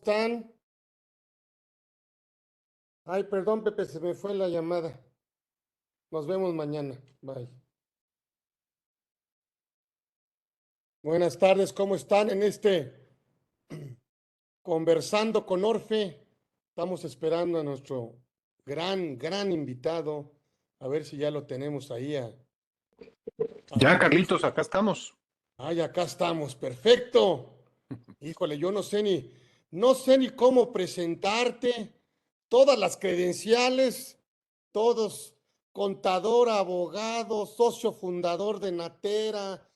están? Ay, perdón, Pepe, se me fue la llamada. Nos vemos mañana. Bye. Buenas tardes, ¿cómo están en conversando con Orfe? Estamos esperando a nuestro gran invitado. A ver si ya lo tenemos ahí a Ya, Maestro. Carlitos, acá estamos. Ay, acá estamos, perfecto. Híjole, yo no sé ni cómo presentarte. Todas las credenciales, todos, contador, abogado, socio fundador de Natera,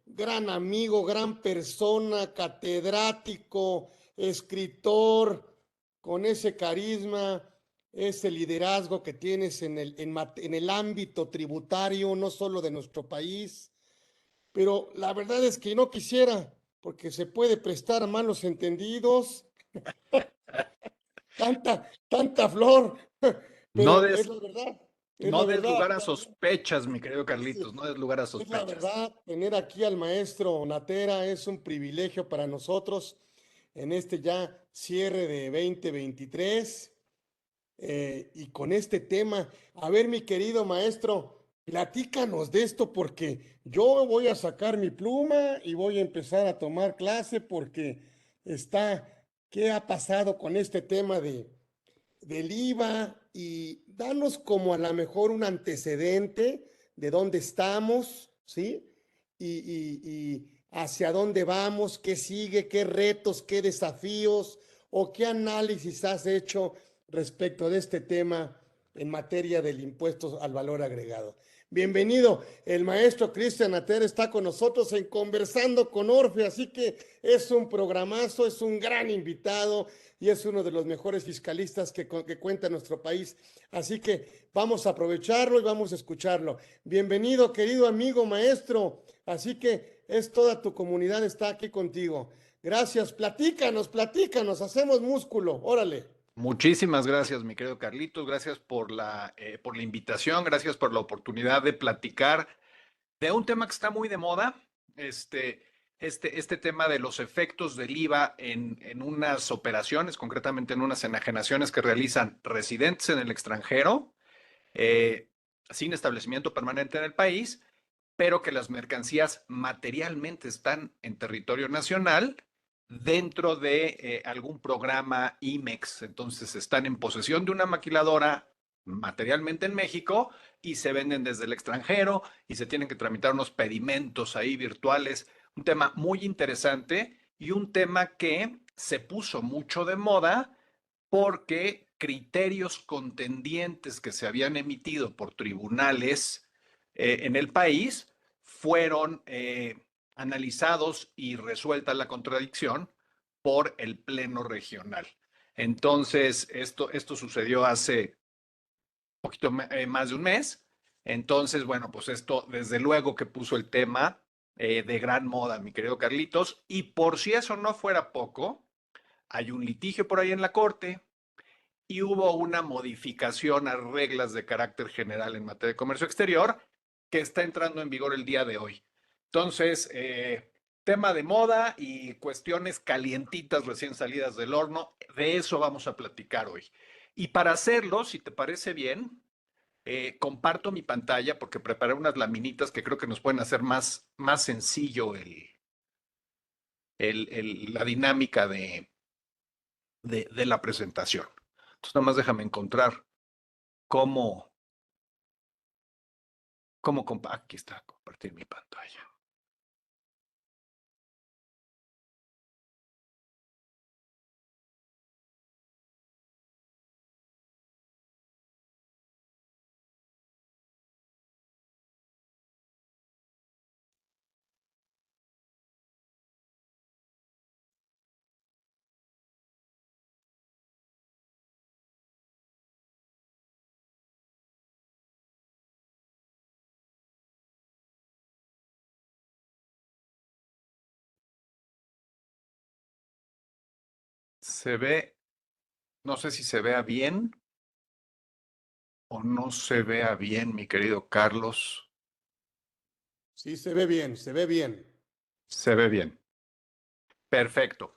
gran amigo, gran persona, catedrático, escritor, con ese carisma, ese liderazgo que tienes en el ámbito tributario, no solo de nuestro país, pero la verdad es que no quisiera, porque se puede prestar a malos entendidos, tanta flor, No pero es des, la verdad, es no la des verdad, lugar a sospechas, mi querido Carlitos, no des lugar a es la sospechas. verdad. Tener aquí al maestro Natera es un privilegio para nosotros en este ya cierre de 2023. Y con este tema. A ver, mi querido maestro, platícanos de esto porque yo voy a sacar mi pluma y voy a empezar a tomar clase porque ¿qué ha pasado con este tema del IVA? Y danos como a lo mejor un antecedente de dónde estamos, ¿sí? Y hacia dónde vamos, qué sigue, qué retos, qué desafíos o qué análisis has hecho respecto de este tema en materia del impuesto al valor agregado. Bienvenido, el maestro Cristian Ater está con nosotros en Conversando con Orfe, así que es un programazo, es un gran invitado y es uno de los mejores fiscalistas que cuenta nuestro país. Así que vamos a aprovecharlo y vamos a escucharlo. Bienvenido, querido amigo maestro. Así que es toda tu comunidad está aquí contigo. Gracias, platícanos, hacemos músculo, órale. Muchísimas gracias, mi querido Carlitos, gracias por la invitación, gracias por la oportunidad de platicar de un tema que está muy de moda, este, este tema de los efectos del IVA en unas operaciones, concretamente en unas enajenaciones que realizan residentes en el extranjero, eh, sin establecimiento permanente en el país, pero que las mercancías materialmente están en territorio nacional dentro de algún programa IMEX. Entonces están en posesión de una maquiladora materialmente en México y se venden desde el extranjero y se tienen que tramitar unos pedimentos ahí virtuales. Un tema muy interesante y un tema que se puso mucho de moda porque criterios contendientes que se habían emitido por tribunales en el país fueron analizados y resuelta la contradicción por el Pleno Regional. Entonces, esto sucedió hace un poquito más de un mes. Entonces, bueno, pues esto desde luego que puso el tema de gran moda, mi querido Carlitos. Y por si eso no fuera poco, hay un litigio por ahí en la Corte y hubo una modificación a reglas de carácter general en materia de comercio exterior que está entrando en vigor el día de hoy. Entonces, tema de moda y cuestiones calientitas recién salidas del horno, de eso vamos a platicar hoy. Y para hacerlo, si te parece bien, comparto mi pantalla porque preparé unas laminitas que creo que nos pueden hacer más sencillo la dinámica de la presentación. Entonces, nada más déjame encontrar cómo, aquí está, compartir mi pantalla. Se ve, no sé si se vea bien o no se vea bien, mi querido Carlos. Sí, se ve bien, se ve bien. Se ve bien. Perfecto.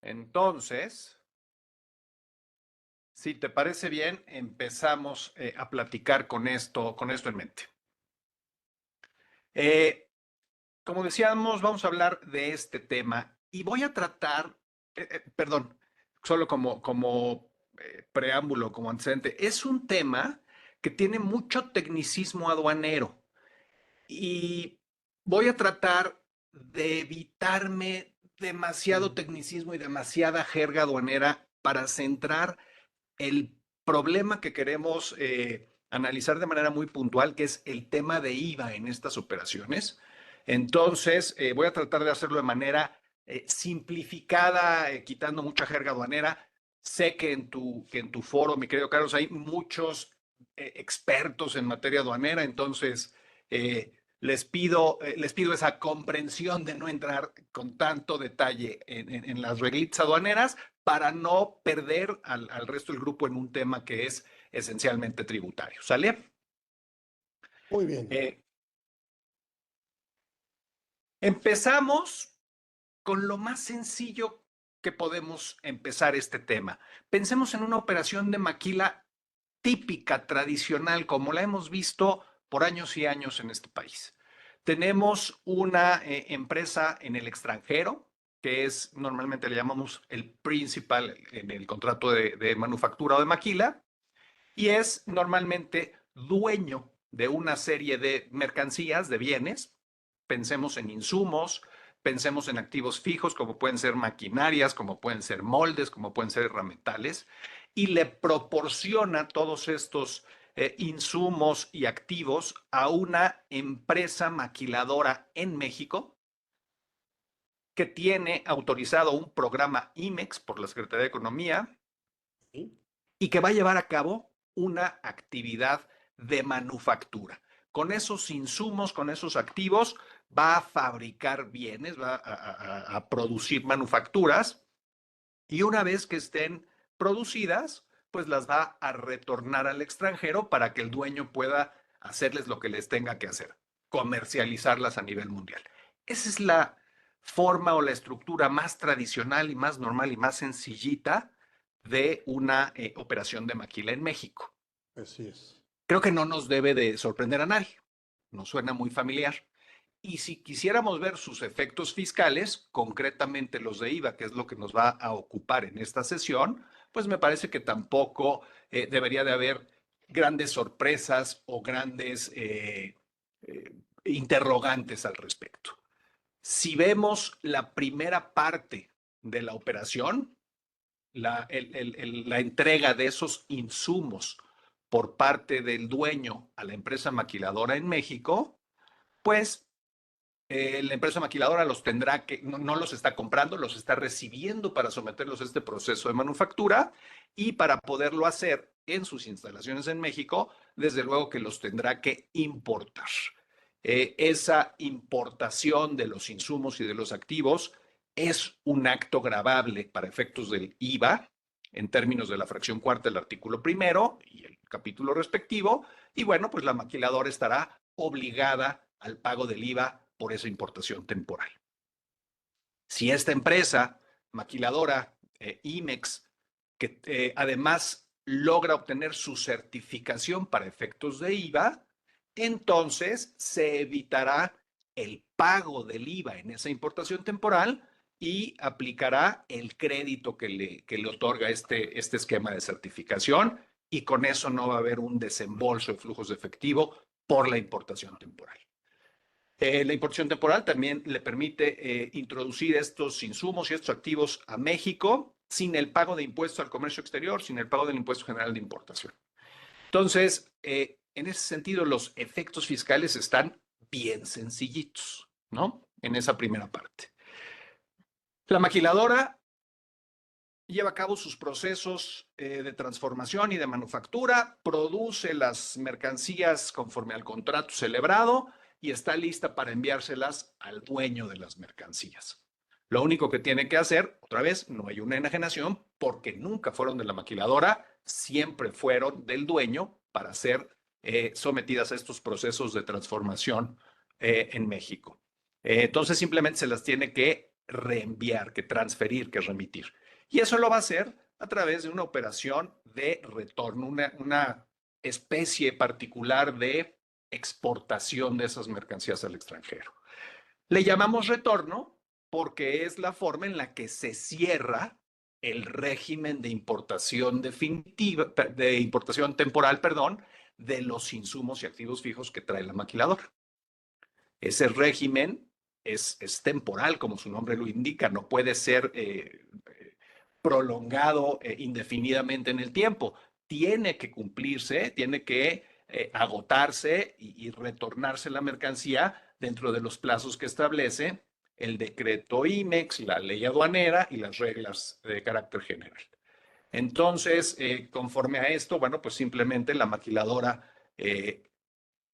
Entonces, si te parece bien, empezamos a platicar con esto en mente. Como decíamos, vamos a hablar de este tema y voy a tratar, perdón, solo como preámbulo, como antecedente, es un tema que tiene mucho tecnicismo aduanero y voy a tratar de evitarme demasiado tecnicismo y demasiada jerga aduanera para centrar el problema que queremos analizar de manera muy puntual, que es el tema de IVA en estas operaciones. Entonces, voy a tratar de hacerlo de manera simplificada, quitando mucha jerga aduanera. Sé que en tu foro, mi querido Carlos, hay muchos expertos en materia aduanera, entonces les pido esa comprensión de no entrar con tanto detalle en las reglitas aduaneras para no perder al resto del grupo en un tema que es esencialmente tributario. ¿Sale? Muy bien. Empezamos con lo más sencillo que podemos empezar este tema. Pensemos en una operación de maquila típica, tradicional, como la hemos visto por años y años en este país. Tenemos una empresa en el extranjero, que es, normalmente le llamamos el principal en el contrato de manufactura o de maquila, y es normalmente dueño de una serie de mercancías, de bienes. Pensemos en insumos, pensemos en activos fijos, como pueden ser maquinarias, como pueden ser moldes, como pueden ser herramientales, y le proporciona todos estos insumos y activos a una empresa maquiladora en México que tiene autorizado un programa IMEX por la Secretaría de Economía Sí. y que va a llevar a cabo una actividad de manufactura. Con esos insumos, con esos activos, va a fabricar bienes, va a producir manufacturas y una vez que estén producidas, pues las va a retornar al extranjero para que el dueño pueda hacerles lo que les tenga que hacer, comercializarlas a nivel mundial. Esa es la forma o la estructura más tradicional y más normal y más sencillita de una operación de maquila en México. Así es. Creo que no nos debe de sorprender a nadie, nos suena muy familiar. Y si quisiéramos ver sus efectos fiscales, concretamente los de IVA, que es lo que nos va a ocupar en esta sesión, pues me parece que tampoco debería de haber grandes sorpresas o grandes interrogantes al respecto. Si vemos la primera parte de la operación, la entrega de esos insumos por parte del dueño a la empresa maquiladora en México, pues la empresa maquiladora los tendrá que, no los está comprando, los está recibiendo para someterlos a este proceso de manufactura y para poderlo hacer en sus instalaciones en México, desde luego que los tendrá que importar. Esa importación de los insumos y de los activos es un acto gravable para efectos del IVA en términos de la fracción cuarta del artículo primero y el capítulo respectivo, y bueno, pues la maquiladora estará obligada al pago del IVA por esa importación temporal. Si esta empresa maquiladora, IMEX, que además logra obtener su certificación para efectos de IVA, entonces se evitará el pago del IVA en esa importación temporal y aplicará el crédito que le otorga este esquema de certificación y con eso no va a haber un desembolso de flujos de efectivo por la importación temporal. La importación temporal también le permite introducir estos insumos y estos activos a México sin el pago de impuestos al comercio exterior, sin el pago del impuesto general de importación. Entonces, en ese sentido, los efectos fiscales están bien sencillitos, ¿no? En esa primera parte. La maquiladora lleva a cabo sus procesos de transformación y de manufactura, produce las mercancías conforme al contrato celebrado y está lista para enviárselas al dueño de las mercancías. Lo único que tiene que hacer, otra vez, no hay una enajenación porque nunca fueron de la maquiladora, siempre fueron del dueño para ser sometidas a estos procesos de transformación en México. Entonces simplemente se las tiene que reenviar, que transferir, que remitir. Y eso lo va a hacer a través de una operación de retorno, una especie particular de exportación de esas mercancías al extranjero. Le llamamos retorno porque es la forma en la que se cierra el régimen de importación definitiva, de importación temporal, perdón, de los insumos y activos fijos que trae la maquiladora. Ese régimen es temporal, como su nombre lo indica, no puede ser prolongado indefinidamente en el tiempo. Tiene que cumplirse, tiene que agotarse y retornarse la mercancía dentro de los plazos que establece el decreto IMEX, la ley aduanera y las reglas de carácter general. Entonces, conforme a esto, bueno, pues simplemente la maquiladora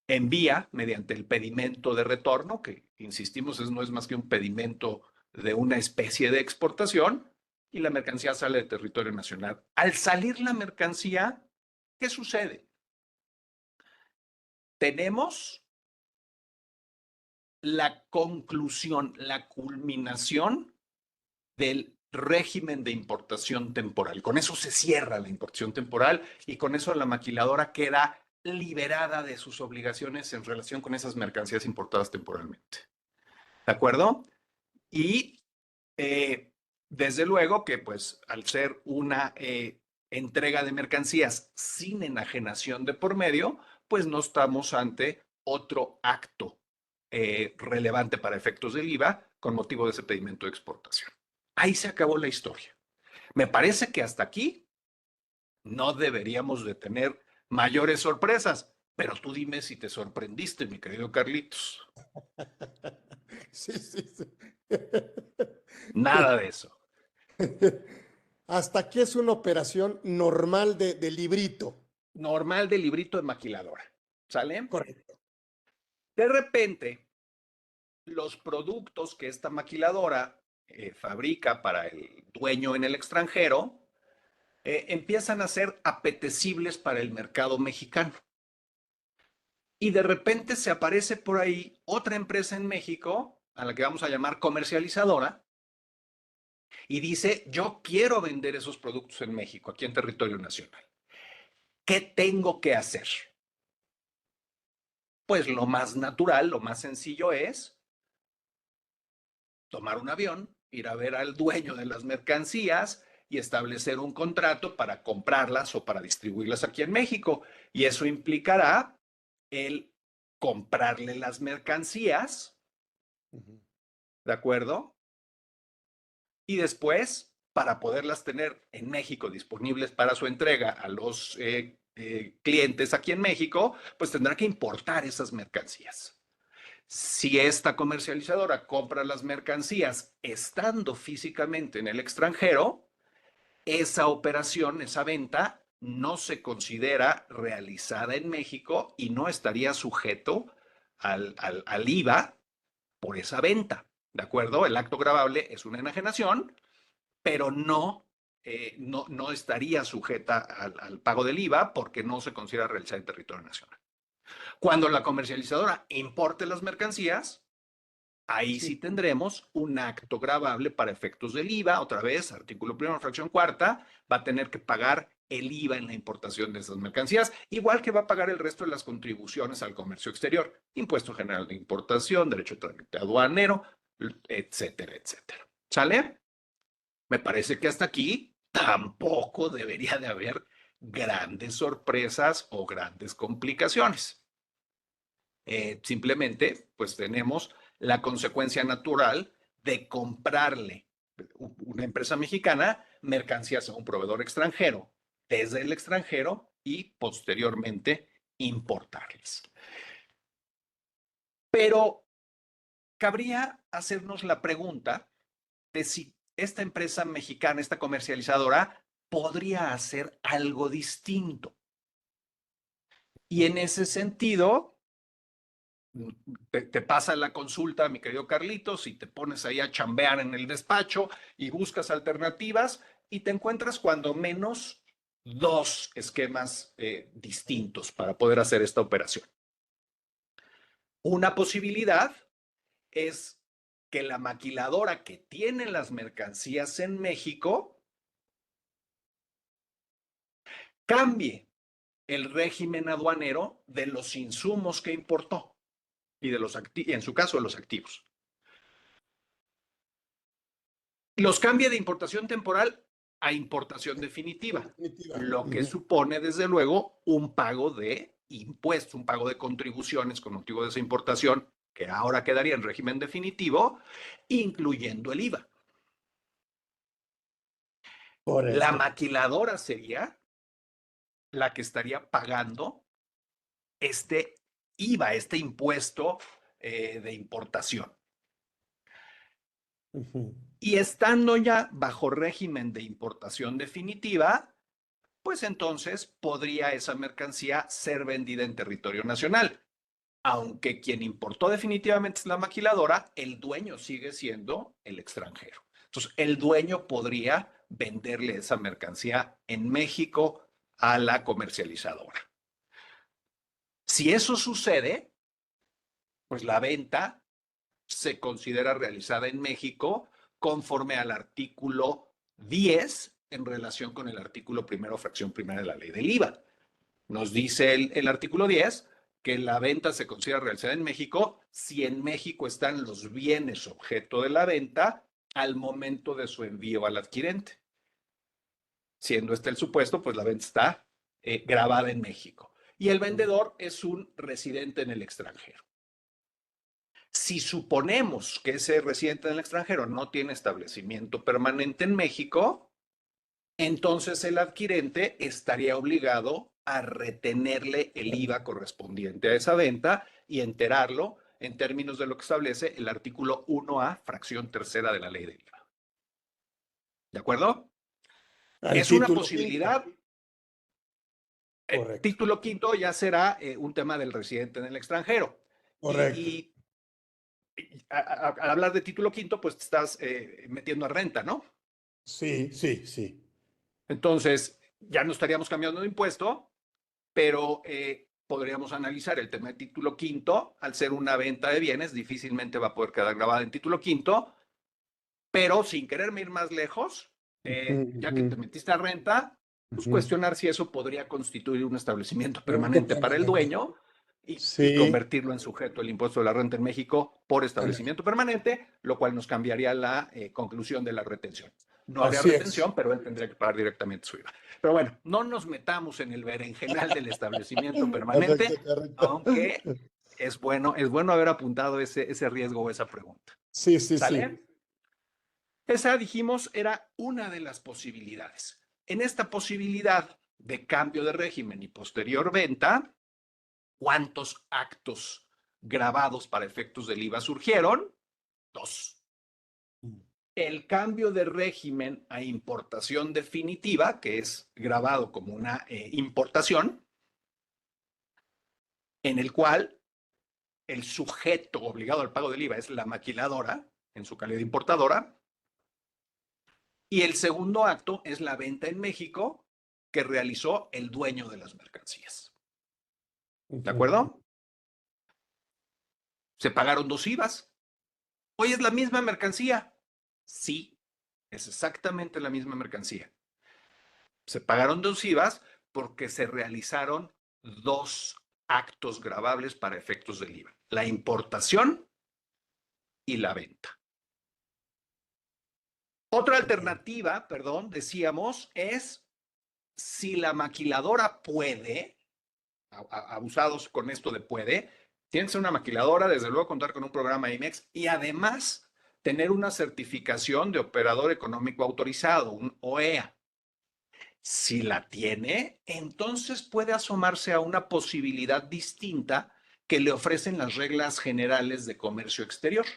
envía mediante el pedimento de retorno, que insistimos, no es más que un pedimento de una especie de exportación, y la mercancía sale de territorio nacional. Al salir la mercancía, ¿qué sucede? Tenemos la conclusión, la culminación del régimen de importación temporal. Con eso se cierra la importación temporal y con eso la maquiladora queda liberada de sus obligaciones en relación con esas mercancías importadas temporalmente. ¿De acuerdo? Y desde luego que pues al ser una entrega de mercancías sin enajenación de por medio, pues no estamos ante otro acto relevante para efectos del IVA con motivo de ese pedimento de exportación. Ahí se acabó la historia. Me parece que hasta aquí no deberíamos de tener mayores sorpresas, pero tú dime si te sorprendiste, mi querido Carlitos. Sí, sí, sí. Nada de eso. Hasta aquí es una operación normal de librito. Normal de librito de maquiladora. ¿Sale? Correcto. De repente, los productos que esta maquiladora fabrica para el dueño en el extranjero empiezan a ser apetecibles para el mercado mexicano. Y de repente se aparece por ahí otra empresa en México, a la que vamos a llamar comercializadora, y dice, yo quiero vender esos productos en México, aquí en territorio nacional. ¿Qué tengo que hacer? Pues lo más natural, lo más sencillo es tomar un avión, ir a ver al dueño de las mercancías y establecer un contrato para comprarlas o para distribuirlas aquí en México. Y eso implicará el comprarle las mercancías, ¿de acuerdo? Y después, para poderlas tener en México disponibles para su entrega a los clientes aquí en México, pues tendrá que importar esas mercancías. Si esta comercializadora compra las mercancías estando físicamente en el extranjero, esa operación, esa venta, no se considera realizada en México y no estaría sujeto al IVA por esa venta. ¿De acuerdo? El acto gravable es una enajenación, pero no estaría sujeta al pago del IVA porque no se considera realizada en territorio nacional. Cuando la comercializadora importe las mercancías, ahí sí Sí. tendremos un acto gravable para efectos del IVA. Otra vez, artículo primero, fracción cuarta, va a tener que pagar el IVA en la importación de esas mercancías, igual que va a pagar el resto de las contribuciones al comercio exterior, impuesto general de importación, derecho de trámite aduanero, etcétera, etcétera. ¿Sale? Me parece que hasta aquí tampoco debería de haber grandes sorpresas o grandes complicaciones. Simplemente, pues tenemos la consecuencia natural de comprarle una empresa mexicana mercancías a un proveedor extranjero desde el extranjero y posteriormente importarles. Pero cabría hacernos la pregunta de si esta empresa mexicana, esta comercializadora, podría hacer algo distinto. Y en ese sentido, te pasa la consulta, mi querido Carlitos, y te pones ahí a chambear en el despacho y buscas alternativas y te encuentras cuando menos dos esquemas distintos para poder hacer esta operación. Una posibilidad es que la maquiladora que tiene las mercancías en México cambie el régimen aduanero de los insumos que importó y en su caso de los activos. Los cambie de importación temporal a importación definitiva, lo que supone desde luego un pago de impuestos, un pago de contribuciones con motivo de esa importación, que ahora quedaría en régimen definitivo, incluyendo el IVA. La maquiladora sería la que estaría pagando este IVA, este impuesto de importación. Y estando ya bajo régimen de importación definitiva, pues entonces podría esa mercancía ser vendida en territorio nacional. Aunque quien importó definitivamente es la maquiladora, el dueño sigue siendo el extranjero. Entonces, el dueño podría venderle esa mercancía en México a la comercializadora. Si eso sucede, pues la venta se considera realizada en México conforme al artículo 10 en relación con el artículo primero, fracción primera de la ley del IVA. Nos dice el artículo 10 que la venta se considera realizada en México si en México están los bienes objeto de la venta al momento de su envío al adquirente. Siendo este el supuesto, pues la venta está grabada en México. Y el vendedor es un residente en el extranjero. Si suponemos que ese residente en el extranjero no tiene establecimiento permanente en México, entonces el adquirente estaría obligado a retenerle el IVA correspondiente a esa venta y enterarlo en términos de lo que establece el artículo 1A, fracción tercera de la ley del IVA. ¿De acuerdo? Es una posibilidad. El título quinto ya será un tema del residente en el extranjero. Correcto. Y al hablar de título quinto, pues te estás metiendo a renta, ¿no? Sí, sí, sí. Entonces, ya no estaríamos cambiando de impuesto, pero podríamos analizar el tema de título quinto. Al ser una venta de bienes, difícilmente va a poder quedar grabada en título quinto, pero sin quererme ir más lejos, ya que te metiste a renta, pues cuestionar si eso podría constituir un establecimiento permanente para el dueño y convertirlo en sujeto del impuesto de la renta en México por establecimiento permanente, lo cual nos cambiaría la conclusión de la retención. No habría retención, pero él tendría que pagar directamente su IVA. Pero bueno, no nos metamos en el berenjenal del establecimiento permanente, aunque es bueno haber apuntado ese riesgo o esa pregunta. Sí, sí, ¿Sale? sí. Esa, dijimos, era una de las posibilidades. En esta posibilidad de cambio de régimen y posterior venta, ¿cuántos actos grabados para efectos del IVA surgieron? 2. El cambio de régimen a importación definitiva, que es grabado como una importación, en el cual el sujeto obligado al pago del IVA es la maquiladora, en su calidad de importadora, y el segundo acto es la venta en México que realizó el dueño de las mercancías. ¿De acuerdo? Se pagaron 2 IVAs. Hoy es la misma mercancía. Sí, es exactamente la misma mercancía. Se pagaron 2 IVAs porque se realizaron 2 actos grabables para efectos del IVA. La importación y la venta. Otra alternativa, perdón, decíamos, es si la maquiladora puede, abusados con esto de puede, tiene que ser una maquiladora, desde luego contar con un programa IMEX y además tener una certificación de operador económico autorizado, un OEA. Si la tiene, entonces puede asomarse a una posibilidad distinta que le ofrecen las reglas generales de comercio exterior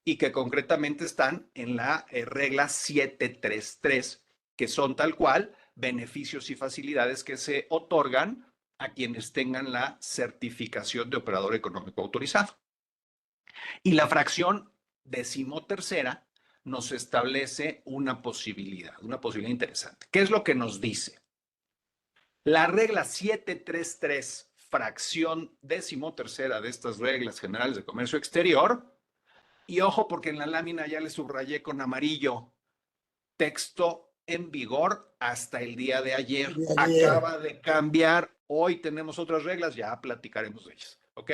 y que concretamente están en la regla 733, que son tal cual beneficios y facilidades que se otorgan a quienes tengan la certificación de operador económico autorizado. Y la fracción 13ª nos establece una posibilidad interesante. ¿Qué es lo que nos dice? La regla 733, fracción 13ª de estas reglas generales de comercio exterior, Y ojo, porque en la lámina ya le subrayé con amarillo, texto en vigor hasta el día de ayer. De ayer. Acaba de cambiar. Hoy tenemos otras reglas, ya platicaremos de ellas. ¿Ok?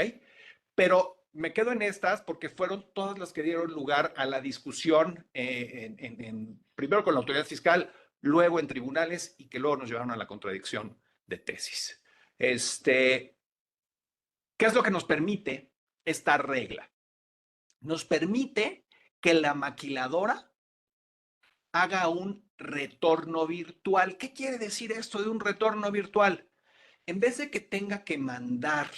Pero me quedo en estas porque fueron todas las que dieron lugar a la discusión, primero con la autoridad fiscal, luego en tribunales y que luego nos llevaron a la contradicción de tesis. ¿Qué es lo que nos permite esta regla? Nos permite que la maquiladora haga un retorno virtual. ¿Qué quiere decir esto de un retorno virtual? En vez de que tenga que mandar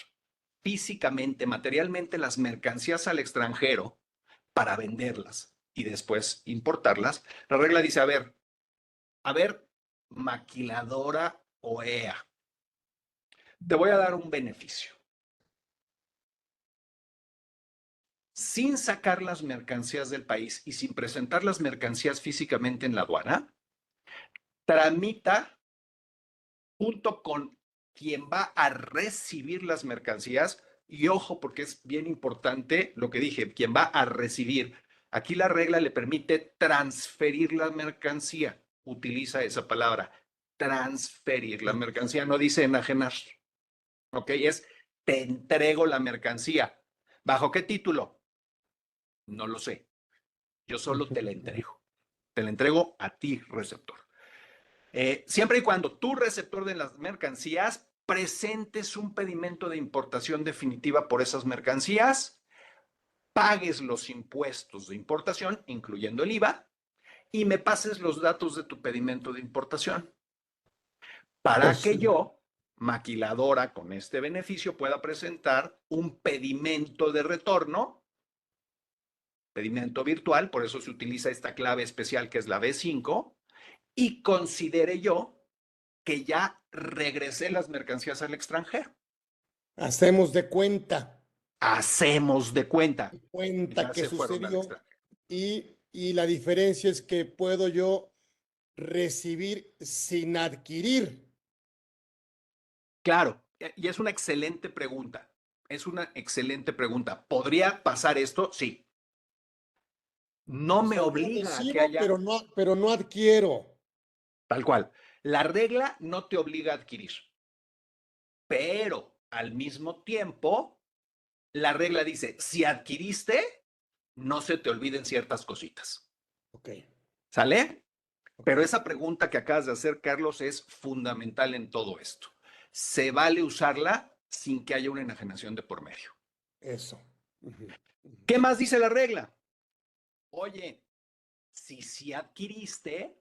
físicamente, materialmente las mercancías al extranjero para venderlas y después importarlas, la regla dice, a ver, maquiladora OEA, te voy a dar un beneficio. Sin sacar las mercancías del país y sin presentar las mercancías físicamente en la aduana, tramita junto con quien va a recibir las mercancías, y ojo porque es bien importante lo que dije, quien va a recibir. Aquí la regla le permite transferir la mercancía, utiliza esa palabra, transferir la mercancía, no dice enajenar, ¿ok? Es te entrego la mercancía. ¿Bajo qué título? No lo sé, yo solo te la entrego. Te la entrego a ti, receptor. Siempre y cuando tu receptor de las mercancías presentes un pedimento de importación definitiva por esas mercancías, pagues los impuestos de importación, incluyendo el IVA, y me pases los datos de tu pedimento de importación para que yo, maquiladora con este beneficio, pueda presentar un pedimento de retorno, pedimento virtual, por eso se utiliza esta clave especial que es la B5, y considere yo que ya regresé las mercancías al extranjero. Hacemos de cuenta, Hacemos de cuenta, cuenta ya que se fueron al sucedió extranjero. y la diferencia es que puedo yo recibir sin adquirir. Claro, y es una excelente pregunta. Es una excelente pregunta. ¿Podría pasar esto? Sí. No O me sea, yo obliga a que recibo, haya pero no adquiero. tal cual. La regla no te obliga a adquirir, pero al mismo tiempo, la regla dice, si adquiriste, no se te olviden ciertas cositas. Ok, ¿Sale? ok. Pero esa pregunta que acabas de hacer, Carlos, es fundamental en todo esto. Se vale usarla sin que haya una enajenación de por medio. Eso. Ujú, ujú. ¿Qué más dice la regla? Oye, si adquiriste,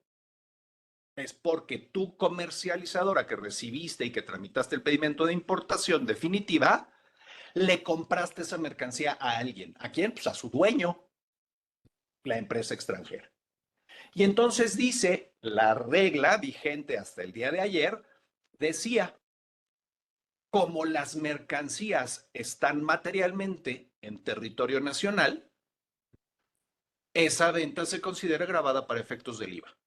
es porque tu comercializadora que recibiste y que tramitaste el pedimento de importación definitiva, le compraste esa mercancía a alguien. ¿A quién? Pues a su dueño, la empresa extranjera. Y entonces dice, la regla vigente hasta el día de ayer, decía, como las mercancías están materialmente en territorio nacional, esa venta se considera grabada para efectos del IVA.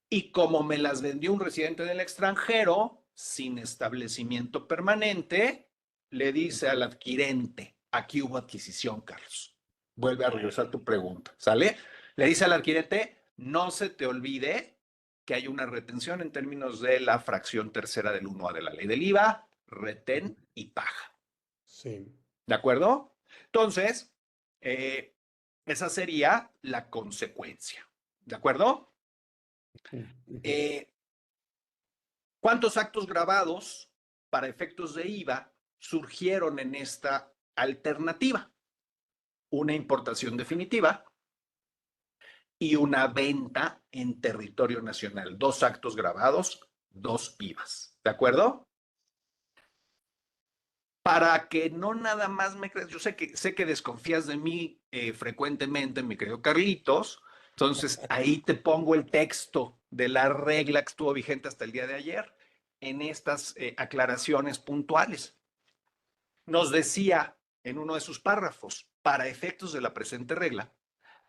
Y como me las vendió un residente del extranjero, sin establecimiento permanente, le dice al adquirente, aquí hubo adquisición, Carlos. Vuelve a regresar tu pregunta, ¿sale? Le dice al adquirente, no se te olvide que hay una retención en términos de la fracción tercera del 1A de la ley del IVA, retén y paga. Sí. ¿De acuerdo? Entonces, eh, esa sería la consecuencia. ¿De acuerdo? Ujú. Eh, ¿Cuántos actos grabados para efectos de IVA surgieron en esta alternativa? Una importación definitiva y una venta en territorio nacional. Dos actos grabados, dos IVAs. ¿De acuerdo? Para que no nada más me creas, yo sé que desconfías de mí frecuentemente, mi querido Carlitos, entonces ahí te pongo el texto de la regla que estuvo vigente hasta el día de ayer en estas aclaraciones puntuales. Nos decía en uno de sus párrafos, para efectos de la presente regla,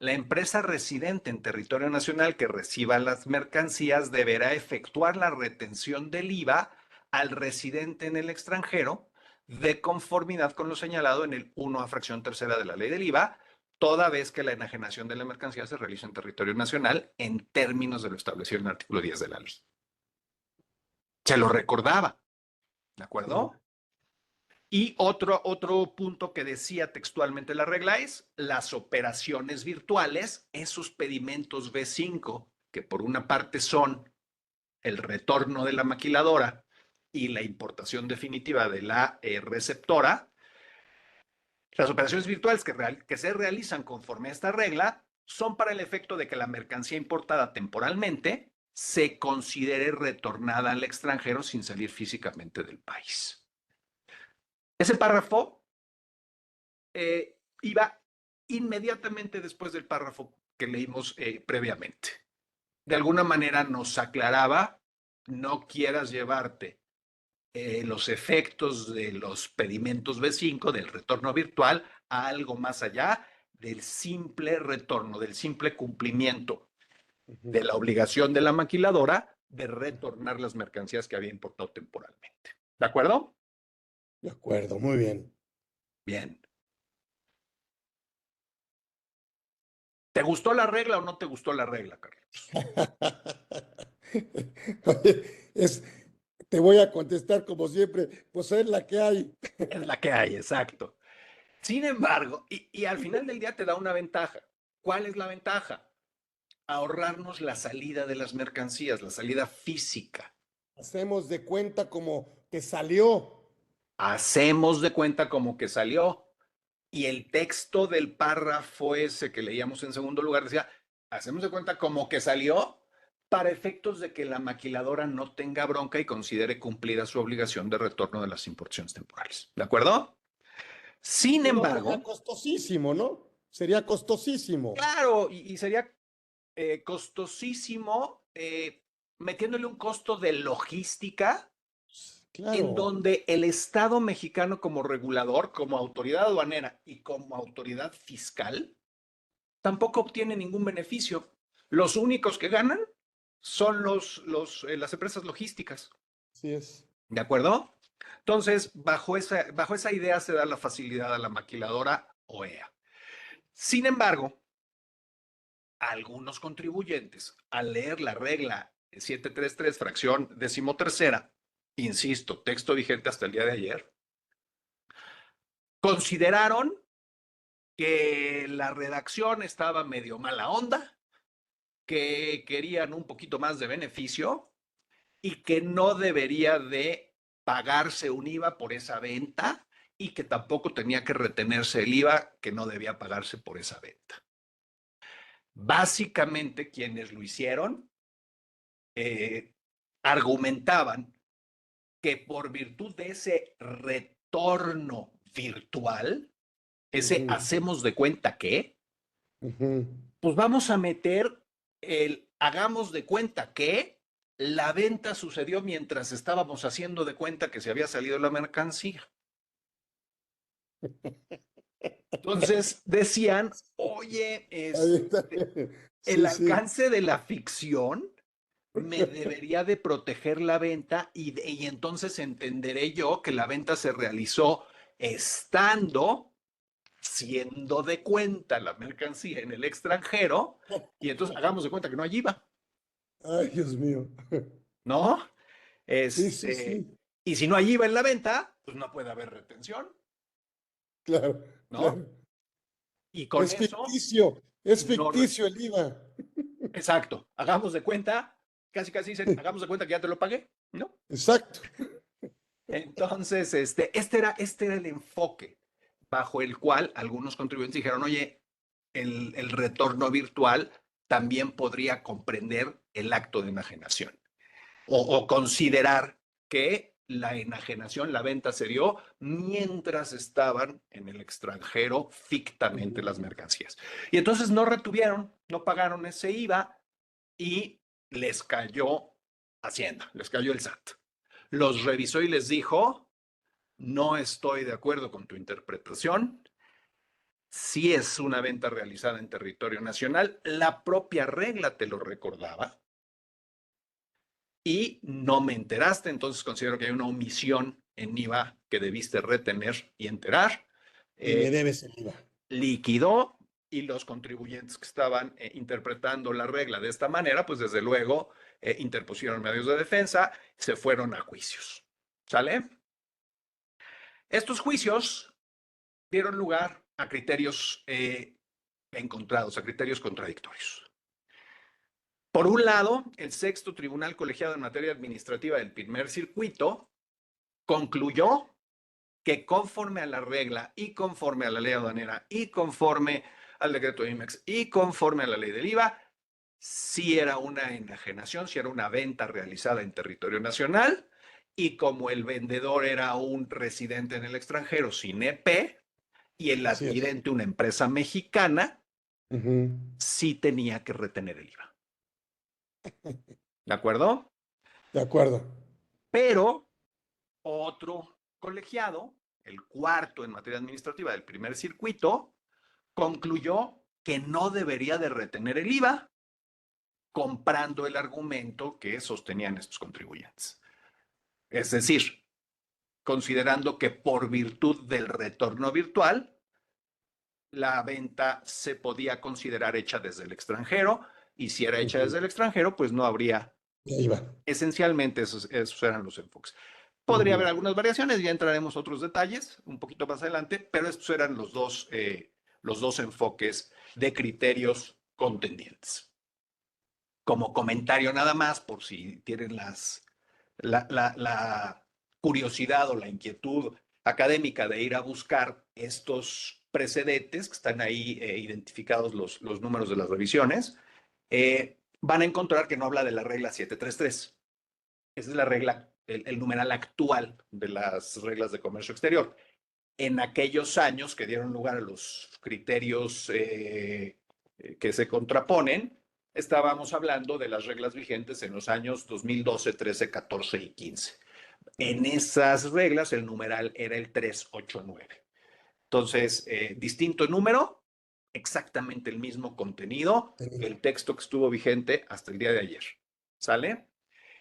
la empresa residente en territorio nacional que reciba las mercancías deberá efectuar la retención del IVA al residente en el extranjero de conformidad con lo señalado en el 1 a fracción tercera de la ley del IVA, toda vez que la enajenación de la mercancía se realiza en territorio nacional en términos de lo establecido en el artículo 10 de la ley. Se lo recordaba, ¿de acuerdo? Y otro punto que decía textualmente la regla es las operaciones virtuales, esos pedimentos B5, que por una parte son el retorno de la maquiladora y la importación definitiva de la receptora, las operaciones virtuales que se realizan conforme a esta regla son para el efecto de que la mercancía importada temporalmente se considere retornada al extranjero sin salir físicamente del país. Ese párrafo iba inmediatamente después del párrafo que leímos previamente. De alguna manera nos aclaraba, no quieras llevarte los efectos de los pedimentos B5, del retorno virtual, a algo más allá del simple retorno, del simple cumplimiento de la obligación de la maquiladora de retornar las mercancías que había importado temporalmente. ¿De acuerdo? De acuerdo, muy bien. Bien. ¿Te gustó la regla o no te gustó la regla, Carlos? Oye, te voy a contestar como siempre, pues es la que hay. Es la que hay, exacto. Sin embargo, y al final del día te da una ventaja. ¿Cuál es la ventaja? Ahorrarnos la salida de las mercancías, la salida física. Hacemos de cuenta como que salió. Hacemos de cuenta como que salió. Y el texto del párrafo ese que leíamos en segundo lugar decía, hacemos de cuenta como que salió para efectos de que la maquiladora no tenga bronca y considere cumplida su obligación de retorno de las importaciones temporales. ¿De acuerdo? Sin Si no, sería embargo, costosísimo, ¿no? Sería costosísimo. claro, y sería costosísimo, metiéndole un costo de logística en Claro. donde el Estado mexicano como regulador, como autoridad aduanera y como autoridad fiscal, tampoco obtiene ningún beneficio. Los únicos que ganan son las empresas logísticas. Así es. ¿De acuerdo? Entonces, bajo esa idea se da la facilidad a la maquiladora OEA. Sin embargo, algunos contribuyentes, al leer la regla 733, fracción 13ª, insisto, texto vigente hasta el día de ayer, consideraron que la redacción estaba medio mala onda, que querían un poquito más de beneficio y que no debería de pagarse un IVA por esa venta y que tampoco tenía que retenerse el IVA que no debía pagarse por esa venta. Básicamente quienes lo hicieron argumentaban que por virtud de ese retorno virtual, ese hacemos de cuenta que, pues vamos a meter el hagamos de cuenta que la venta sucedió mientras estábamos haciendo de cuenta que se había salido la mercancía. Entonces decían, oye, el Sí, sí. alcance de la ficción me debería de proteger la venta y entonces entenderé yo que la venta se realizó estando siendo de cuenta la mercancía en el extranjero y entonces hagamos de cuenta que no hay IVA, Ay, Dios mío. ¿no? Sí, sí, sí. Y si no hay IVA en la venta, pues no puede haber retención, Claro, ¿no? claro. Y con eso, Es no, ficticio el IVA. exacto, hagamos de cuenta, casi casi dicen, hagamos de cuenta que ya te lo pagué, ¿no? Exacto. Entonces, este era el enfoque bajo el cual algunos contribuyentes dijeron, oye, el retorno virtual también podría comprender el acto de enajenación o considerar que la enajenación, la venta se dio mientras estaban en el extranjero fictamente las mercancías. Y entonces no retuvieron, no pagaron ese IVA y les cayó Hacienda, les cayó el SAT. Los revisó y les dijo, no estoy de acuerdo con tu interpretación. Si es una venta realizada en territorio nacional, la propia regla te lo recordaba y no me enteraste, entonces considero que hay una omisión en IVA que debiste retener y enterar. Y me debes el IVA. Liquidó, y los contribuyentes que estaban interpretando la regla de esta manera, pues desde luego interpusieron medios de defensa, se fueron a juicios. ¿Sale? Estos juicios dieron lugar a criterios encontrados, a criterios contradictorios. Por un lado, el sexto Tribunal Colegiado en Materia Administrativa del Primer Circuito concluyó que conforme a la regla y conforme a la ley aduanera y conforme al decreto de IMEX y conforme a la ley del IVA, si era una enajenación, si era una venta realizada en territorio nacional, y como el vendedor era un residente en el extranjero sin EP y el adquirente una empresa mexicana, sí tenía que retener el IVA. ¿De acuerdo? De acuerdo. Pero otro colegiado, el cuarto en materia administrativa del Primer Circuito, concluyó que no debería de retener el IVA, comprando el argumento que sostenían estos contribuyentes. Es decir, considerando que por virtud del retorno virtual, la venta se podía considerar hecha desde el extranjero, y si era hecha desde el extranjero, pues no habría. Esencialmente esos eran los enfoques. Podría haber algunas variaciones, ya entraremos a otros detalles un poquito más adelante, pero estos eran los dos enfoques de criterios contendientes. Como comentario nada más, por si tienen la curiosidad o la inquietud académica de ir a buscar estos precedentes, que están ahí identificados los números de las revisiones, van a encontrar que no habla de la regla 733. Esa es la regla, el numeral actual de las reglas de comercio exterior. En aquellos años que dieron lugar a los criterios que se contraponen, estábamos hablando de las reglas vigentes en los años 2012, 13, 14 y 15. En esas reglas el numeral era el 389. Entonces, distinto número, exactamente el mismo contenido, el texto que estuvo vigente hasta el día de ayer. ¿Sale?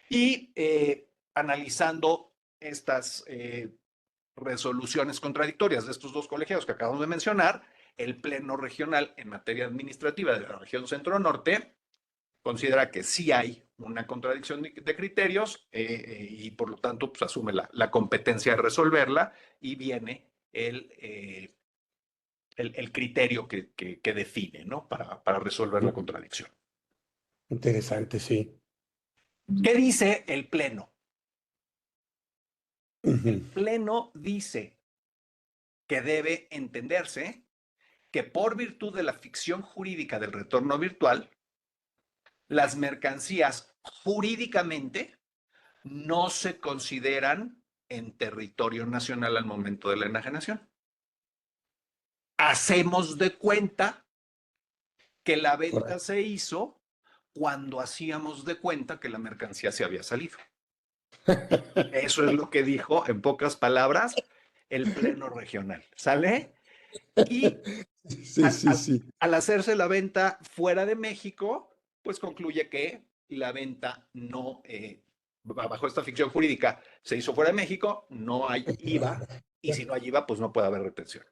Y analizando estas resoluciones contradictorias de estos dos colegiados que acabamos de mencionar, el Pleno Regional en materia administrativa de la región Centro-Norte considera que sí hay una contradicción de criterios y por lo tanto pues, asume la competencia de resolverla, y viene el criterio que define, ¿no? para resolver la contradicción. Interesante, sí. ¿Qué dice el Pleno? El Pleno dice que debe entenderse que por virtud de la ficción jurídica del retorno virtual, las mercancías jurídicamente no se consideran en territorio nacional al momento de la enajenación. Hacemos de cuenta que la venta se hizo cuando hacíamos de cuenta que la mercancía se había salido. Eso es lo que dijo, en pocas palabras, el Pleno Regional. ¿Sale? Y al hacerse la venta fuera de México, pues concluye que la venta no, bajo esta ficción jurídica, se hizo fuera de México, no hay IVA, y si no hay IVA, pues no puede haber retención.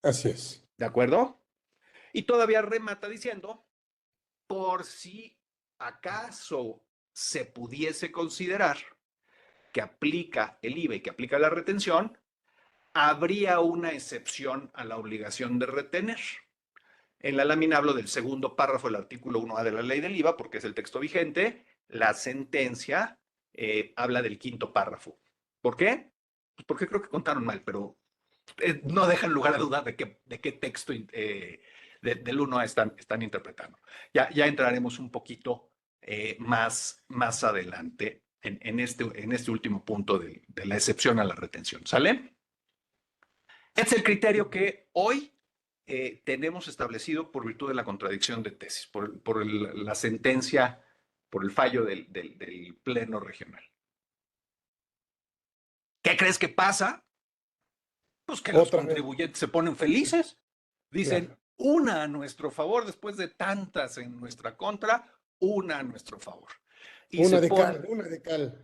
Así es. ¿De acuerdo? Y todavía remata diciendo, por si acaso se pudiese considerar que aplica el IVA y que aplica la retención, habría una excepción a la obligación de retener. En la lámina hablo del segundo párrafo del artículo 1A de la ley del IVA, porque es el texto vigente. La sentencia habla del quinto párrafo. ¿Por qué? Pues porque creo que contaron mal, pero no dejan lugar a duda de qué texto del 1A están interpretando. Ya entraremos un poquito más adelante en este último punto de la excepción a la retención. ¿Sale? Este es el criterio que hoy tenemos establecido por virtud de la contradicción de tesis, por la sentencia, por el fallo del Pleno Regional. ¿Qué crees que pasa? Pues que los contribuyentes se ponen felices. Dicen, una a nuestro favor, después de tantas en nuestra contra, una a nuestro favor. Y una de cal.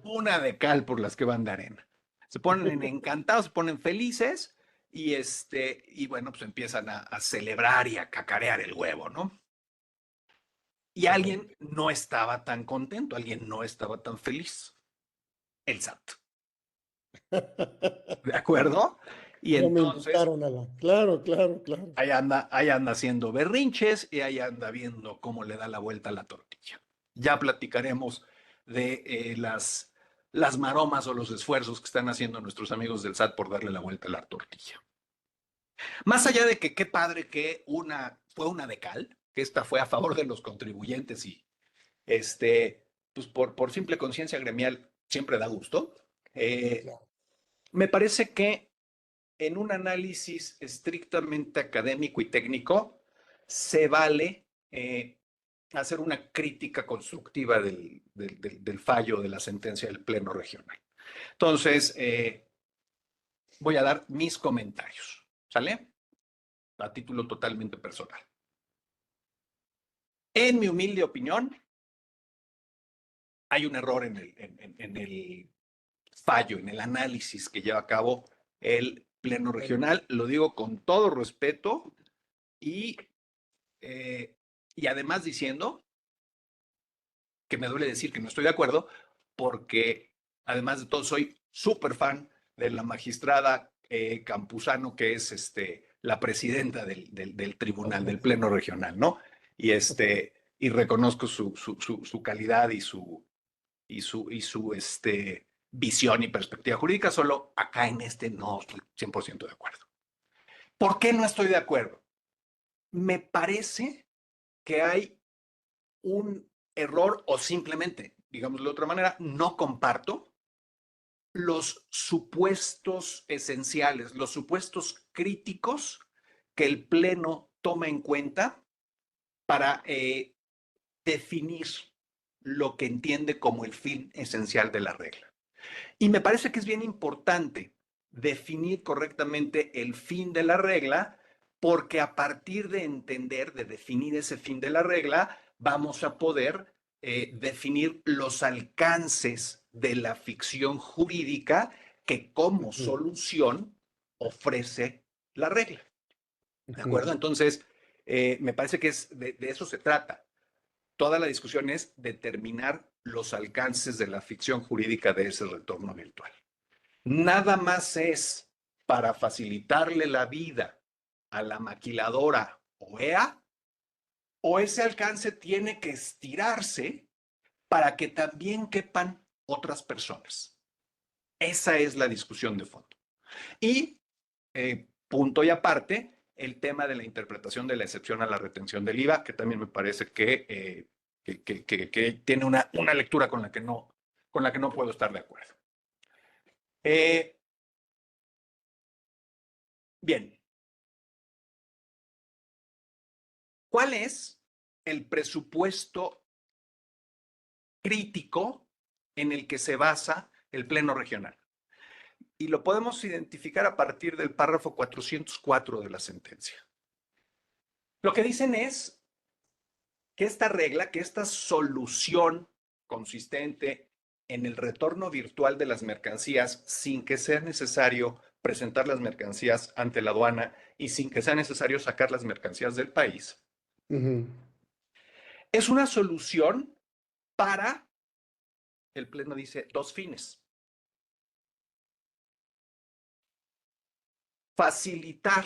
Una de cal por las que van de arena. Se ponen encantados, se ponen felices, y bueno, pues empiezan a celebrar y a cacarear el huevo, ¿no? Y alguien Correcto. no estaba tan contento, alguien no estaba tan feliz, el SAT, ¿de acuerdo? Y Ya me entonces invitaron a la. Claro, claro, claro. ahí anda haciendo berrinches y ahí anda viendo cómo le da la vuelta a la tortilla. Ya platicaremos de las maromas o los esfuerzos que están haciendo nuestros amigos del SAT por darle la vuelta a la tortilla. Más allá de que qué padre que fue una de cal, que esta fue a favor de los contribuyentes y pues por simple conciencia gremial siempre da gusto. Eh, Claro. Me parece que en un análisis estrictamente académico y técnico se vale hacer una crítica constructiva del fallo de la sentencia del Pleno Regional. Entonces, voy a dar mis comentarios, ¿sale? A título totalmente personal. En mi humilde opinión, hay un error en el fallo, en el análisis que lleva a cabo el Pleno Regional. Lo digo con todo respeto y, eh, y además diciendo que me duele decir que no estoy de acuerdo, porque además de todo soy súper fan de la magistrada Campuzano, que es la presidenta del tribunal, del Pleno Regional, ¿no? Y, y reconozco su calidad y su visión y perspectiva jurídica, solo acá en no estoy 100% de acuerdo. ¿Por qué no estoy de acuerdo? Me parece que hay un error o simplemente, digámoslo de otra manera, no comparto los supuestos esenciales, los supuestos críticos que el Pleno toma en cuenta para definir lo que entiende como el fin esencial de la regla. Y me parece que es bien importante definir correctamente el fin de la regla, porque a partir de entender, de definir ese fin de la regla, vamos a poder definir los alcances de la ficción jurídica que como Ujú, solución ofrece la regla. ¿De ujú. acuerdo? Entonces, me parece que de eso se trata. Toda la discusión es determinar los alcances de la ficción jurídica de ese retorno virtual. Nada más es para facilitarle la vida a la maquiladora OEA, o ese alcance tiene que estirarse para que también quepan otras personas. Esa es la discusión de fondo. Y punto y aparte, el tema de la interpretación de la excepción a la retención del IVA, que también me parece que tiene una lectura con la que no puedo estar de acuerdo. Eh, bien, ¿cuál es el presupuesto crítico en el que se basa el Pleno Regional? Y lo podemos identificar a partir del párrafo 404 de la sentencia. Lo que dicen es que esta regla, que esta solución consistente en el retorno virtual de las mercancías sin que sea necesario presentar las mercancías ante la aduana y sin que sea necesario sacar las mercancías del país, Ujú. es una solución para, el Pleno dice, dos fines. Facilitar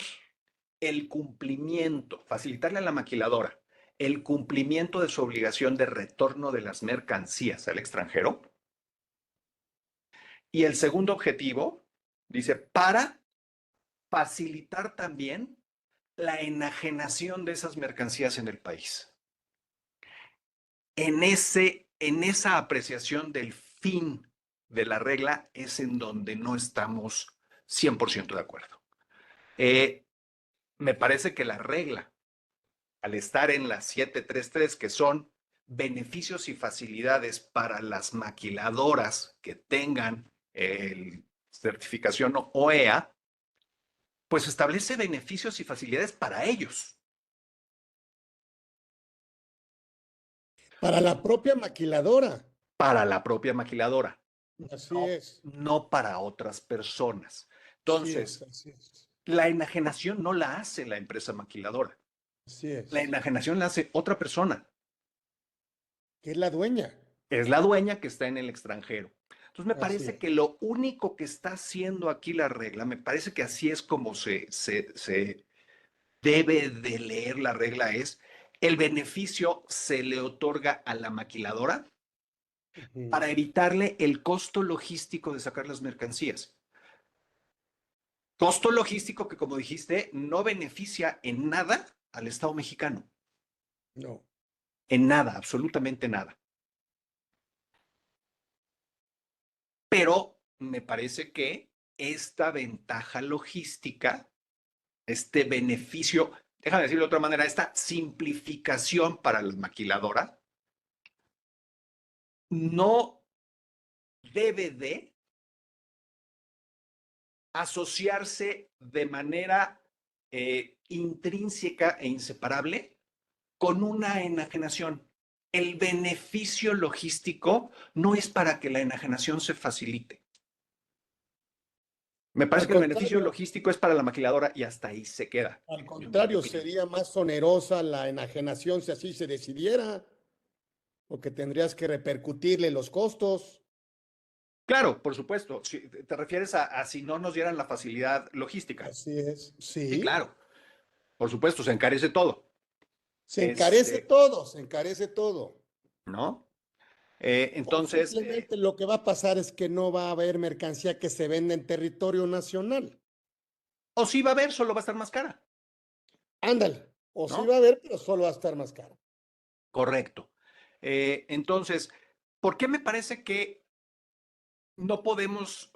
el cumplimiento, facilitarle a la maquiladora el cumplimiento de su obligación de retorno de las mercancías al extranjero. Y el segundo objetivo, dice, para facilitar también la enajenación de esas mercancías en el país. En esa apreciación del fin de la regla es en donde no estamos 100% de acuerdo. Eh, Me parece que la regla, al estar en la 733, que son beneficios y facilidades para las maquiladoras que tengan el certificación OEA, pues establece beneficios y facilidades para ellos, Para la propia maquiladora. para la propia maquiladora, Así no, es. no para otras personas. Así es, Entonces, así es. La enajenación no la hace la empresa maquiladora. Así La es. enajenación la hace otra persona. Que es la dueña. Es la dueña que está en el extranjero. Entonces me Así parece es. que lo único que está haciendo aquí la regla, me parece que así es como se debe de leer la regla, es el beneficio se le otorga a la maquiladora Ujú. para evitarle el costo logístico de sacar las mercancías. Costo logístico que, como dijiste, no beneficia en nada al Estado mexicano. No. En nada, absolutamente nada. Pero me parece que esta ventaja logística, este beneficio, déjame decirlo de otra manera, esta simplificación para la maquiladora, no debe de asociarse de manera intrínseca e inseparable con una enajenación. El beneficio logístico no es para que la enajenación se facilite. Me parece que el beneficio logístico es para la maquiladora y hasta ahí se queda, al en mi contrario, opinión. sería más onerosa la enajenación si así se decidiera, porque tendrías que repercutirle los costos. Claro, por supuesto. Si te refieres a si no nos dieran la facilidad logística. Así es. Sí, Sí. claro. Por supuesto, se encarece todo. Se encarece Este, todo, se encarece todo. ¿No? O Entonces, simplemente lo que va a pasar es que no va a haber mercancía que se venda en territorio nacional. o sí va a haber, solo va a estar más cara, Ándale. O sí va ¿no? a haber, pero solo va a estar más caro. Correcto. Entonces, ¿por qué me parece que no podemos,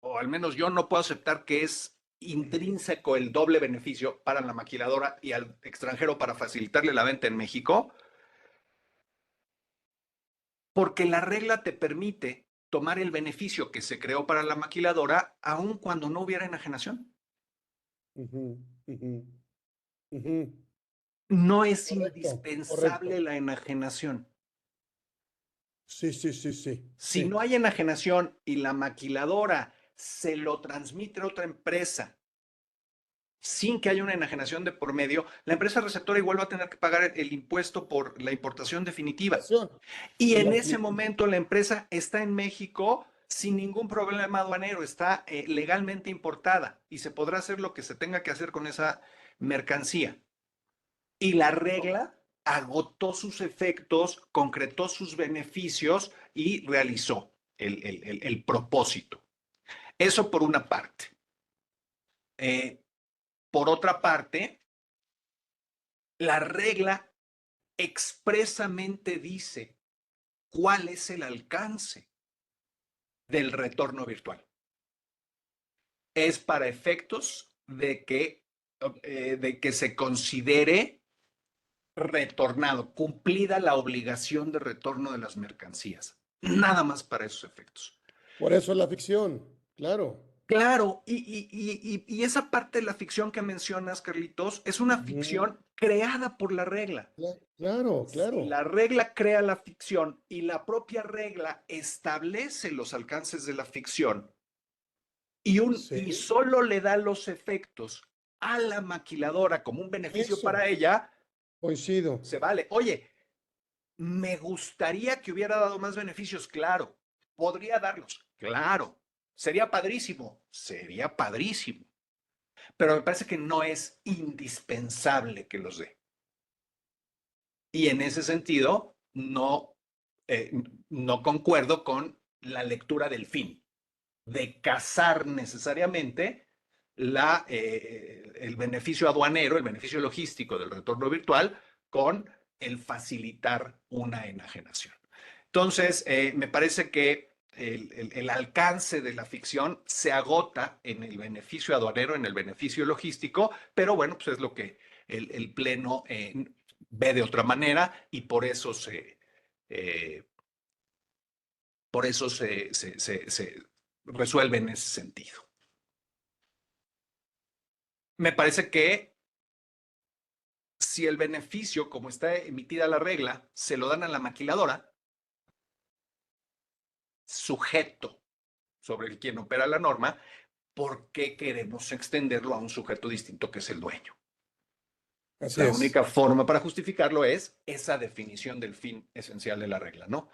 o al menos yo no puedo aceptar que es intrínseco el doble beneficio para la maquiladora y al extranjero para facilitarle la venta en México? Porque la regla te permite tomar el beneficio que se creó para la maquiladora aun cuando no hubiera enajenación. Ujú, ujú, ujú. No es Correcto, correcto. indispensable la enajenación. Sí, sí, sí, sí, Si no sí. hay enajenación y la maquiladora se lo transmite a otra empresa sin que haya una enajenación de por medio, la empresa receptora igual va a tener que pagar el impuesto por la importación definitiva. Nación. Y Y en la ese aplica. momento la empresa está en México sin ningún problema aduanero, está legalmente importada y se podrá hacer lo que se tenga que hacer con esa mercancía. Y la regla agotó sus efectos, concretó sus beneficios y realizó el propósito. Eso por una parte. Eh, por otra parte, la regla expresamente dice cuál es el alcance del retorno virtual. Es para efectos de que se considere retornado, cumplida la obligación de retorno de las mercancías. Nada más para esos efectos. Por eso es la ficción, claro. Claro, y esa parte de la ficción que mencionas, Carlitos, es una Ujú. ficción creada por la regla. Claro, Si claro. la regla crea la ficción y la propia regla establece los alcances de la ficción y Sí, solo le da los efectos a la maquiladora como un beneficio eso, para ella, coincido. se vale. Oye, me gustaría que hubiera dado más beneficios, claro. Podría darlos, claro. Sería padrísimo. Pero me parece que no es indispensable que los dé. Y en ese sentido, eh, no concuerdo con la lectura del fin, de casar necesariamente el beneficio aduanero, el beneficio logístico del retorno virtual con el facilitar una enajenación. Entonces, me parece que el alcance de la ficción se agota en el beneficio aduanero, en el beneficio logístico, pero bueno, pues es lo que el Pleno ve de otra manera y eh, por eso se resuelve en ese sentido. Me parece que si el beneficio, como está emitida la regla, se lo dan a la maquiladora, sujeto sobre quien opera la norma, ¿por qué queremos extenderlo a un sujeto distinto que es el dueño? Así La es. única forma para justificarlo es esa definición del fin esencial de la regla, ¿no?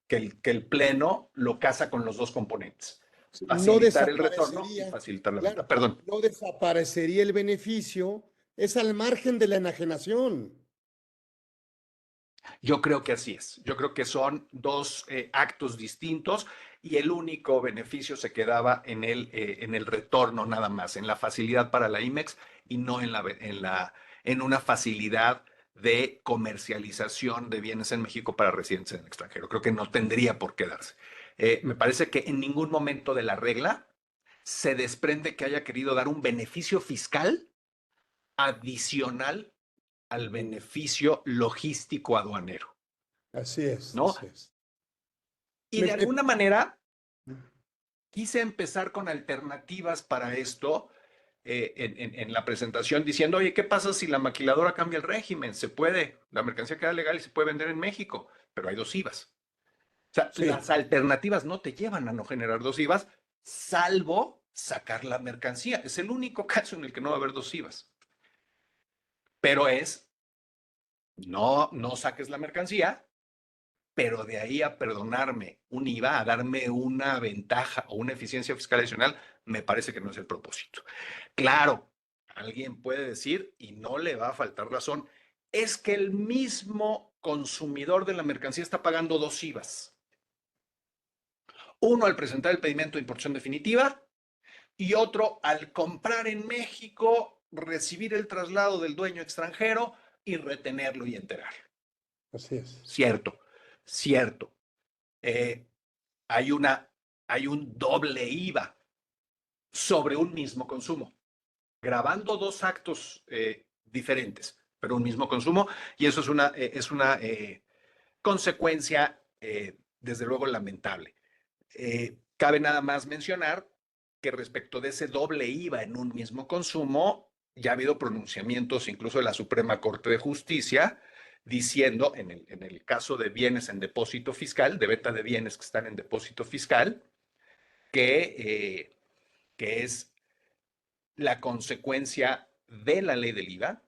Que el pleno lo casa con los dos componentes, No facilitar el retorno y desaparecería, facilitar la venta. claro, Perdón. no desaparecería el beneficio, es al margen de la enajenación. Yo creo que así es. Yo creo que son dos actos distintos y el único beneficio se quedaba en el retorno nada más, en la facilidad para la IMEX y no en una facilidad de comercialización de bienes en México para residentes en el extranjero. Creo que no tendría por qué darse. Me parece que en ningún momento de la regla se desprende que haya querido dar un beneficio fiscal adicional al beneficio logístico aduanero, Así es, ¿no? así es. Y Me- de alguna manera quise empezar con alternativas para esto en la presentación diciendo, oye, ¿qué pasa si la maquiladora cambia el régimen? Se puede, la mercancía queda legal y se puede vender en México, pero hay dos IVAs. O sea, sí, las alternativas no te llevan a no generar dos IVAs, salvo sacar la mercancía. Es el único caso en el que no va a haber dos IVAs. Pero no saques la mercancía, pero de ahí a perdonarme un IVA, a darme una ventaja o una eficiencia fiscal adicional, me parece que no es el propósito. Claro, alguien puede decir, y no le va a faltar razón, es que el mismo consumidor de la mercancía está pagando dos IVAs. Uno al presentar el pedimento de importación definitiva y otro al comprar en México, recibir el traslado del dueño extranjero y retenerlo y enterar. así es. Cierto, cierto. Eh, hay, hay un doble IVA sobre un mismo consumo, grabando dos actos diferentes, pero un mismo consumo, y eso es una consecuencia, desde luego, lamentable. Cabe nada más mencionar que respecto de ese doble IVA en un mismo consumo, ya ha habido pronunciamientos incluso de la Suprema Corte de Justicia diciendo, en el caso de bienes en depósito fiscal, de venta de bienes que están en depósito fiscal, que, eh, que es la consecuencia de la ley del IVA,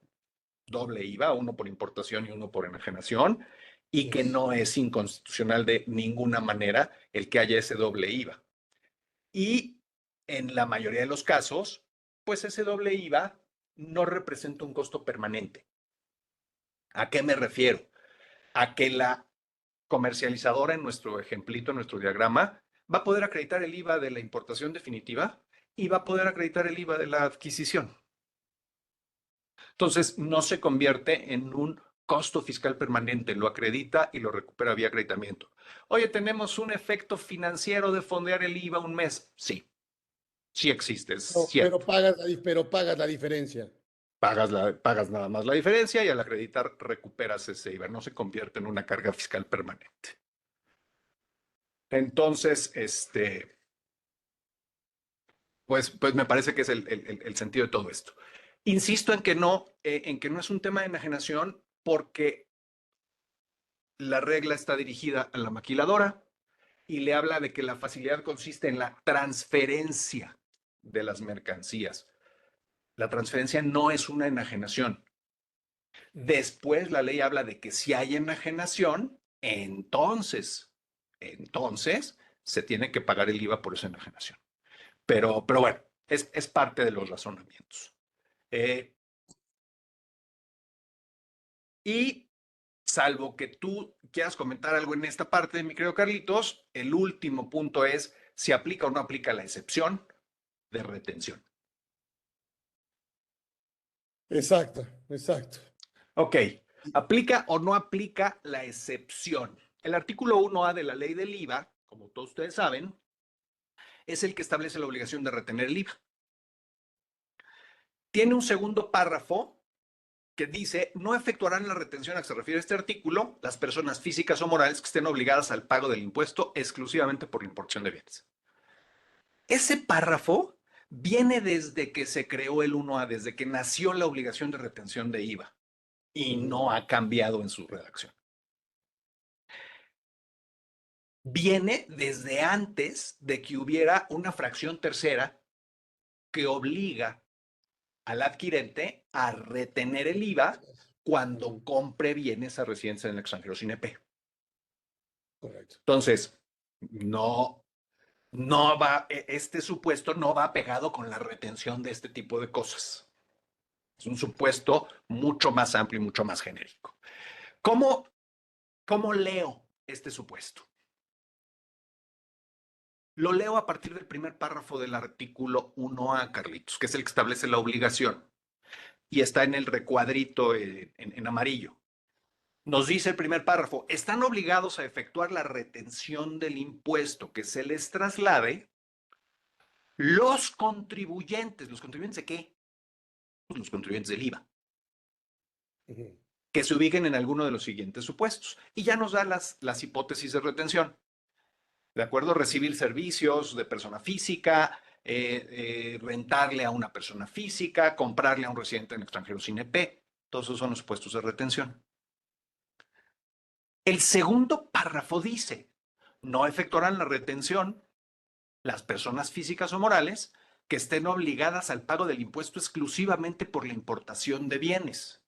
doble IVA, uno por importación y uno por enajenación, y que Yes. no es inconstitucional de ninguna manera el que haya ese doble IVA. Y en la mayoría de los casos, pues ese doble IVA no representa un costo permanente. ¿A qué me refiero? A que la comercializadora en nuestro ejemplito, en nuestro diagrama, va a poder acreditar el IVA de la importación definitiva y va a poder acreditar el IVA de la adquisición. Entonces, no se convierte en un costo fiscal permanente, lo acredita y lo recupera vía acreditamiento. Oye, ¿tenemos un efecto financiero de fondear el IVA un mes? Sí, sí existe, es No, cierto. pero pagas la diferencia. Pagas nada más la diferencia y al acreditar recuperas ese IVA, no se convierte en una carga fiscal permanente. Entonces, pues me parece que es el sentido de todo esto. Insisto en que no es un tema de enajenación porque la regla está dirigida a la maquiladora y le habla de que la facilidad consiste en la transferencia de las mercancías. La transferencia no es una enajenación. Después la ley habla de que si hay enajenación, entonces se tiene que pagar el IVA por esa enajenación. Pero bueno, es parte de los razonamientos. Eh, y salvo que tú quieras comentar algo en esta parte, mi querido Carlitos, el último punto es si aplica o no aplica la excepción de retención. Exacto, exacto. Ok, ¿aplica o no aplica la excepción? El artículo 1A de la ley del IVA, como todos ustedes saben, es el que establece la obligación de retener el IVA. Tiene un segundo párrafo que dice, no efectuarán la retención a que se refiere este artículo las personas físicas o morales que estén obligadas al pago del impuesto exclusivamente por la importación de bienes. Ese párrafo viene desde que se creó el 1A, desde que nació la obligación de retención de IVA y Ujú. no ha cambiado en su redacción. Viene desde antes de que hubiera una fracción tercera que obliga al adquirente a retener el IVA cuando compre bienes a residencia en el extranjero sin EP. Correcto. Entonces, no va, este supuesto no va pegado con la retención de este tipo de cosas. Es un supuesto mucho más amplio y mucho más genérico. ¿Cómo, cómo leo este supuesto? Lo leo a partir del primer párrafo del artículo 1A, Carlitos, que es el que establece la obligación. Y está en el recuadrito en amarillo. Nos dice el primer párrafo, están obligados a efectuar la retención del impuesto que se les traslade los contribuyentes. ¿Los contribuyentes de qué? Pues los contribuyentes del IVA. Que se ubiquen en alguno de los siguientes supuestos. Y ya nos da las hipótesis de retención. ¿De acuerdo? Recibir servicios de persona física, rentarle a una persona física, comprarle a un residente en el extranjero sin EP. Todos esos son los supuestos de retención. El segundo párrafo dice, no efectuarán la retención las personas físicas o morales que estén obligadas al pago del impuesto exclusivamente por la importación de bienes.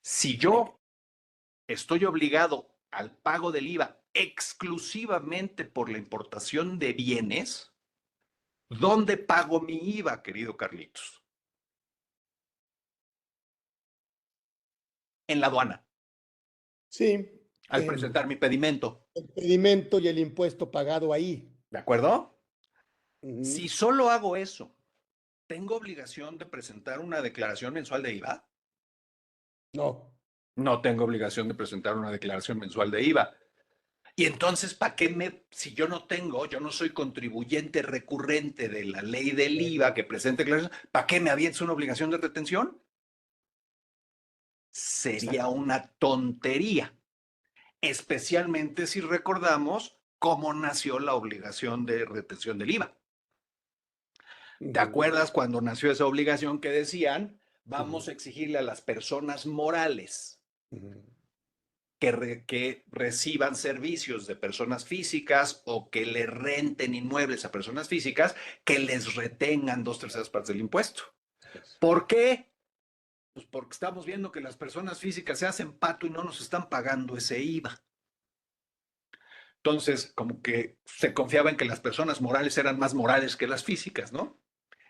Si yo estoy obligado al pago del IVA exclusivamente por la importación de bienes, ¿dónde pago mi IVA, querido Carlitos? En la aduana, Sí, al presentar mi pedimento. el pedimento y el impuesto pagado ahí. ¿De acuerdo? Ujú. Si solo hago eso, ¿tengo obligación de presentar una declaración mensual de IVA? No. No tengo obligación de presentar una declaración mensual de IVA. Y entonces, ¿para qué si yo no soy contribuyente recurrente de la ley del IVA que presente declaración, ¿para qué me avientes una obligación de retención? Sería una tontería, especialmente si recordamos cómo nació la obligación de retención del IVA. ¿Te acuerdas cuando nació esa obligación que decían, vamos a exigirle a las personas morales que reciban servicios de personas físicas o que le renten inmuebles a personas físicas, que les retengan 2/3 del impuesto? ¿Por qué? Pues porque estamos viendo que las personas físicas se hacen pato y no nos están pagando ese IVA. Entonces, como que se confiaba en que las personas morales eran más morales que las físicas, ¿no?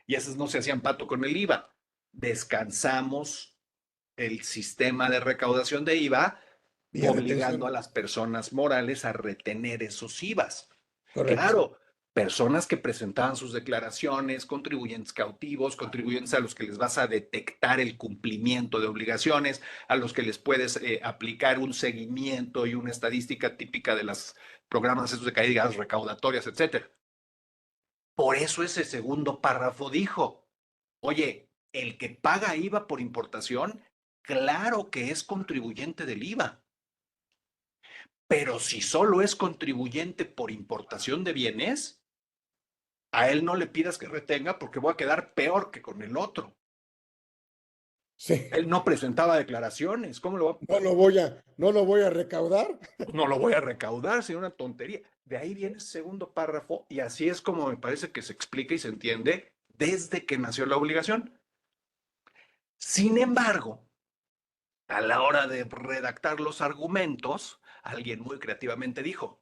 Y esas no se hacían pato con el IVA. Descansamos el sistema de recaudación de IVA Vía obligando a retención. las personas morales a retener esos IVAs. Correcto. Claro, personas que presentaban sus declaraciones, contribuyentes cautivos, contribuyentes a los que les vas a detectar el cumplimiento de obligaciones, a los que les puedes aplicar un seguimiento y una estadística típica de los programas esos de caídas recaudatorias, etcétera. Por eso ese segundo párrafo dijo, oye, el que paga IVA por importación, claro que es contribuyente del IVA. Pero si solo es contribuyente por importación de bienes, a él no le pidas que retenga porque voy a quedar peor que con el otro. Sí. Él no presentaba declaraciones. ¿Cómo lo va a... No lo voy a recaudar. No lo voy a recaudar, sería una tontería. De ahí viene el segundo párrafo y así es como me parece que se explica y se entiende desde que nació la obligación. Sin embargo, a la hora de redactar los argumentos, alguien muy creativamente dijo,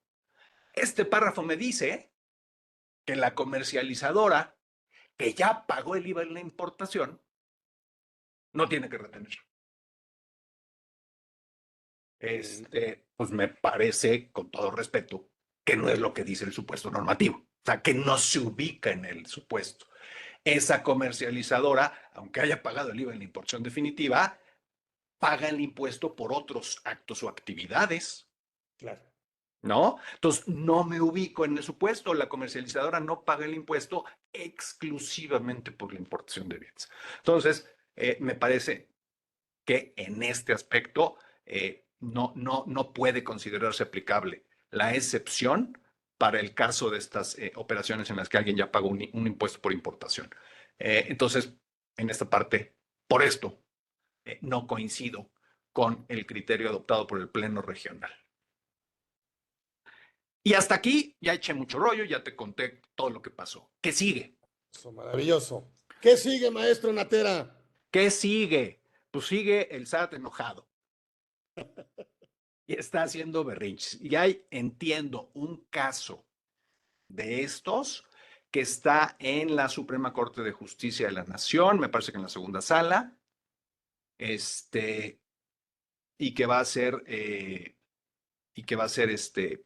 este párrafo me dice que la comercializadora que ya pagó el IVA en la importación no tiene que retener. Pues me parece, con todo respeto, que no es lo que dice el supuesto normativo. O sea, que no se ubica en el supuesto. Esa comercializadora, aunque haya pagado el IVA en la importación definitiva, paga el impuesto por otros actos o actividades. Claro. ¿No? Entonces, no me ubico en el supuesto. La comercializadora no paga el impuesto exclusivamente por la importación de bienes. Entonces, me parece que en este aspecto no puede considerarse aplicable la excepción para el caso de estas operaciones en las que alguien ya pagó un impuesto por importación. Entonces, en esta parte, por esto, no coincido con el criterio adoptado por el Pleno Regional. Y hasta aquí ya eché mucho rollo, ya te conté todo lo que pasó. ¿Qué sigue? Eso, maravilloso. ¿Qué sigue, maestro Natera? ¿Qué sigue? Pues sigue el SAT enojado y está haciendo berrinches. Y hay, entiendo, un caso de estos que está en la Suprema Corte de Justicia de la Nación, me parece que en la segunda sala, y que va a ser,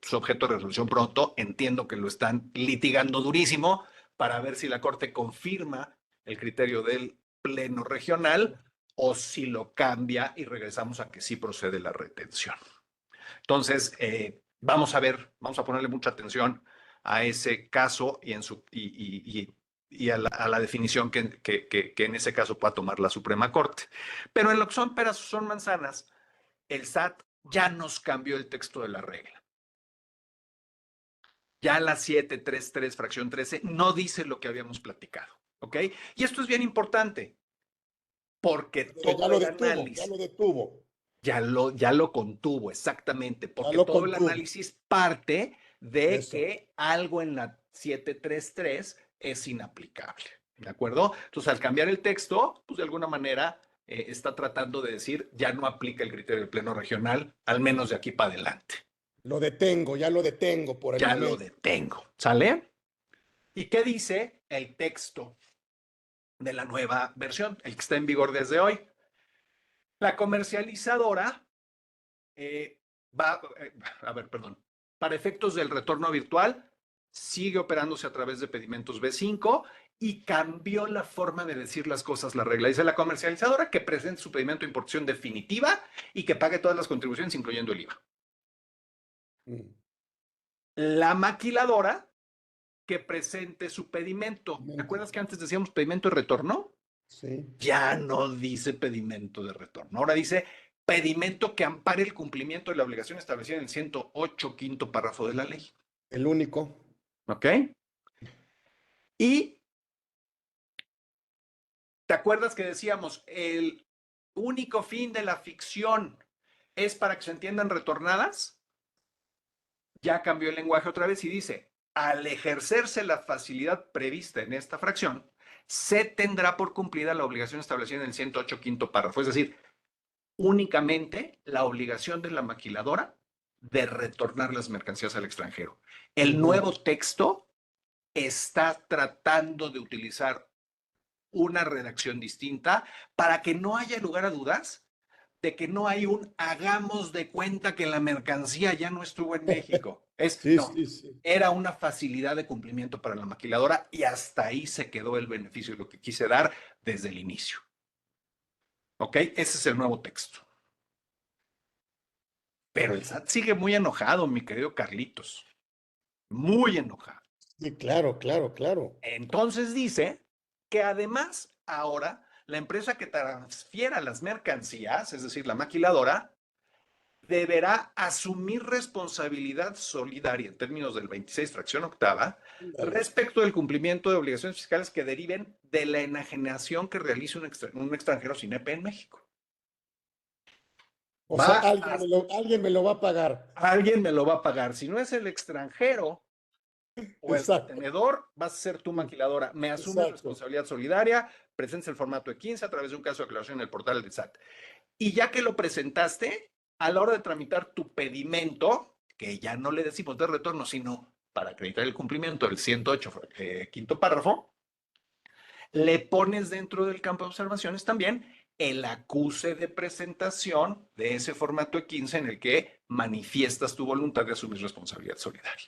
su objeto de resolución pronto. Entiendo que lo están litigando durísimo para ver si la Corte confirma el criterio del Pleno Regional o si lo cambia y regresamos a que sí procede la retención. Entonces, vamos a ver, vamos a ponerle mucha atención a ese caso y a la definición que en ese caso pueda tomar la Suprema Corte. Pero en lo que son peras o son manzanas, el SAT ya nos cambió el texto de la regla. Ya la 733, fracción 13, no dice lo que habíamos platicado, ¿ok? Y esto es bien importante, porque Ya todo lo el detuvo, ya análisis lo detuvo, ya lo contuvo, exactamente, ya porque lo todo el contuvo. análisis parte de Eso. que algo en la 733 es inaplicable, ¿de acuerdo? Entonces, al cambiar el texto, pues de alguna manera está tratando de decir, ya no aplica el criterio del Pleno Regional, al menos de aquí para adelante. Lo detengo, ya lo detengo por el Ya lo momento. detengo, ¿sale? ¿Y qué dice el texto de la nueva versión, el que está en vigor desde hoy? La comercializadora a ver, perdón, para efectos del retorno virtual, sigue operándose a través de pedimentos B5 y cambió la forma de decir las cosas la regla. Dice la comercializadora que presente su pedimento de importación definitiva y que pague todas las contribuciones, incluyendo el IVA. Mm. La maquiladora que presente su pedimento. ¿Te Momento. acuerdas que antes decíamos pedimento de retorno? Sí, Ya no dice pedimento de retorno. Ahora dice pedimento que ampare el cumplimiento de la obligación establecida en el 108, quinto párrafo de la ley. el único. ¿Ok? Y te acuerdas que decíamos, el único fin de la ficción es para que se entiendan retornadas. Ya cambió el lenguaje otra vez y dice, al ejercerse la facilidad prevista en esta fracción, se tendrá por cumplida la obligación establecida en el 108, quinto párrafo. Es decir, únicamente la obligación de la maquiladora de retornar las mercancías al extranjero. El Ujú. nuevo texto está tratando de utilizar una redacción distinta para que no haya lugar a dudas de que no hay un hagamos de cuenta que la mercancía ya no estuvo en México. Sí, No, sí, sí. era una facilidad de cumplimiento para la maquiladora y hasta ahí se quedó el beneficio de lo que quise dar desde el inicio. ¿Ok? Ese es el nuevo texto. Pero el SAT sigue muy enojado, mi querido Carlitos. Muy enojado. Sí, claro, claro, claro. Entonces dice que además ahora la empresa que transfiera las mercancías, es decir, la maquiladora, deberá asumir responsabilidad solidaria en términos del 26 fracción octava Dale. respecto del cumplimiento de obligaciones fiscales que deriven de la enajenación que realice un extranjero sin EP en México. O Va sea, a, alguien me lo va a pagar. alguien me lo va a pagar. Si no es el extranjero o el Exacto, retenedor, vas a ser tu maquiladora. Me asumes exacto. responsabilidad solidaria, presentes el formato de 15 a través de un caso de aclaración en el portal del SAT. Y ya que lo presentaste, a la hora de tramitar tu pedimento, que ya no le decimos de retorno, sino para acreditar el cumplimiento del 108, quinto párrafo, le pones dentro del campo de observaciones también el acuse de presentación de ese formato de 15 en el que manifiestas tu voluntad de asumir responsabilidad solidaria.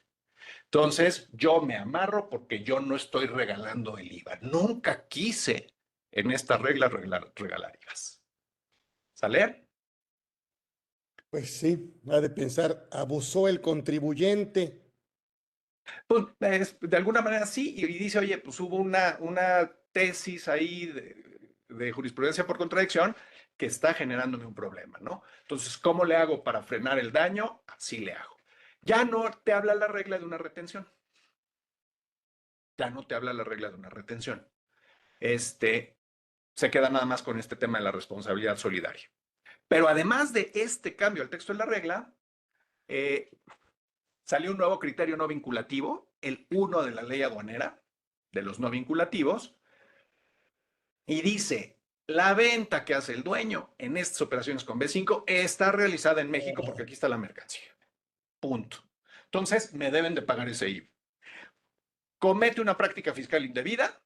Entonces, yo me amarro porque yo no estoy regalando el IVA. Nunca quise en esta regla regalar IVAs. ¿Sale? Pues sí, ha de pensar, abusó el contribuyente. Pues de alguna manera sí, y dice, oye, pues hubo una tesis ahí de jurisprudencia por contradicción que está generándome un problema, ¿no? Entonces, ¿cómo le hago para frenar el daño? Así le hago. Ya no te habla la regla de una retención. Ya no te habla la regla de una retención. Se queda nada más con este tema de la responsabilidad solidaria. Pero además de este cambio al texto de la regla, eh, salió un nuevo criterio no vinculativo, el 1 de la ley aduanera, de los no vinculativos, y dice, la venta que hace el dueño en estas operaciones con B5 está realizada en México porque aquí está la mercancía. Punto. Entonces, me deben de pagar ese IVA. Comete una práctica fiscal indebida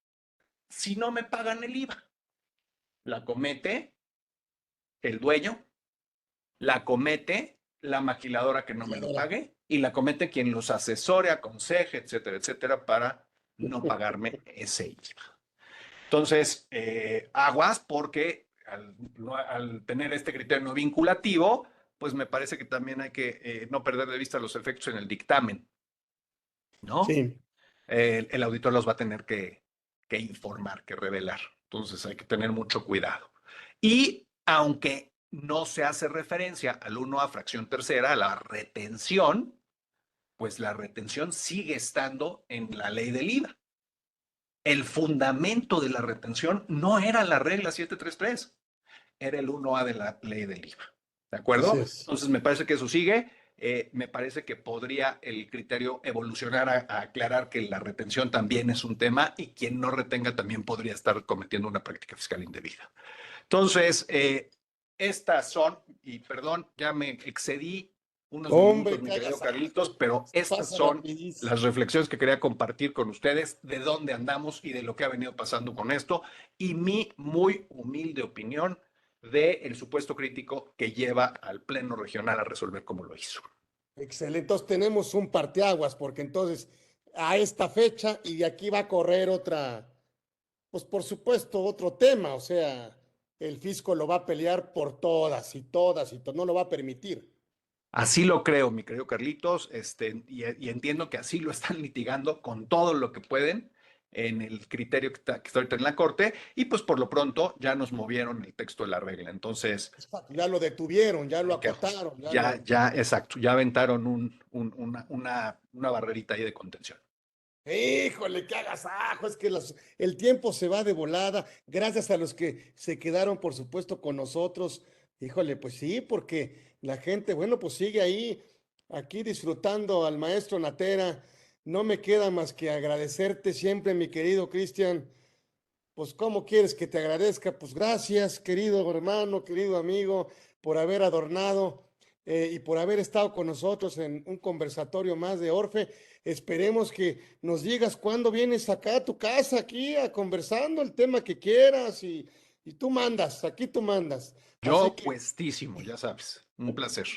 si no me pagan el IVA. La comete el dueño, la comete la maquiladora que no me lo pague y la comete quien los asesore, aconseje, etcétera, etcétera, para no pagarme ese IVA. Entonces, aguas porque al tener este criterio no vinculativo, pues me parece que también hay que no perder de vista los efectos en el dictamen, ¿no? Sí. El auditor los va a tener que informar, que revelar. Entonces hay que tener mucho cuidado. Y aunque no se hace referencia al 1A fracción tercera, a la retención, pues la retención sigue estando en la ley del IVA. El fundamento de la retención no era la regla 733, era el 1A de la ley del IVA. ¿De acuerdo? Entonces me parece que eso sigue. Me parece que podría el criterio evolucionar a aclarar que la retención también es un tema y quien no retenga también podría estar cometiendo una práctica fiscal indebida. Entonces, estas son, y perdón, ya me excedí unos minutos, mi querido Carlitos, pero estas son las reflexiones que quería compartir con ustedes de dónde andamos y de lo que ha venido pasando con esto y mi muy humilde opinión del supuesto crítico que lleva al Pleno Regional a resolver como lo hizo. Excelente, entonces tenemos un parteaguas, porque entonces a esta fecha y de aquí va a correr otra, pues por supuesto otro tema, o sea, el fisco lo va a pelear por todas y no lo va a permitir. Así lo creo, mi querido Carlitos, y entiendo que así lo están litigando con todo lo que pueden en el criterio que está ahorita en la Corte, y pues por lo pronto ya nos movieron el texto de la regla. Entonces, ya lo detuvieron, ya lo acotaron. Exacto, ya aventaron una barrerita ahí de contención. Híjole, qué agasajo, es que el tiempo se va de volada, gracias a los que se quedaron, por supuesto, con nosotros. Híjole, pues sí, porque la gente, bueno, pues sigue ahí, aquí disfrutando al maestro Natera. No me queda más que agradecerte siempre, mi querido Cristian. Pues, ¿cómo quieres que te agradezca? Pues gracias, querido hermano, querido amigo, por haber adornado y por haber estado con nosotros en un conversatorio más de Orfe. Esperemos que nos digas cuándo vienes acá a tu casa, aquí, a conversando el tema que quieras y tú mandas, aquí tú mandas. Yo puestísimo, ya sabes, un placer.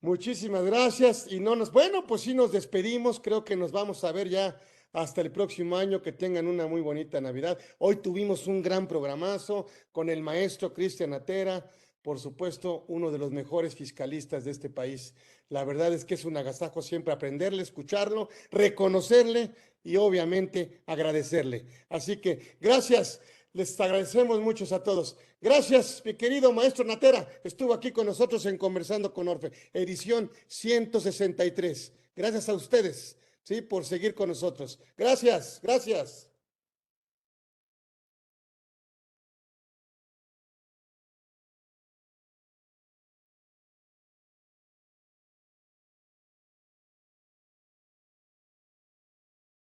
Muchísimas gracias y bueno, pues sí nos despedimos, creo que nos vamos a ver ya hasta el próximo año, que tengan una muy bonita Navidad. Hoy tuvimos un gran programazo con el maestro Cristian Natera, por supuesto, uno de los mejores fiscalistas de este país. La verdad es que es un agasajo siempre aprenderle, escucharlo, reconocerle y obviamente agradecerle. Así que gracias. Les agradecemos mucho a todos. Gracias, mi querido maestro Natera. Estuvo aquí con nosotros en Conversando con Orfe, edición 163. Gracias a ustedes, ¿sí? Por seguir con nosotros. Gracias, gracias.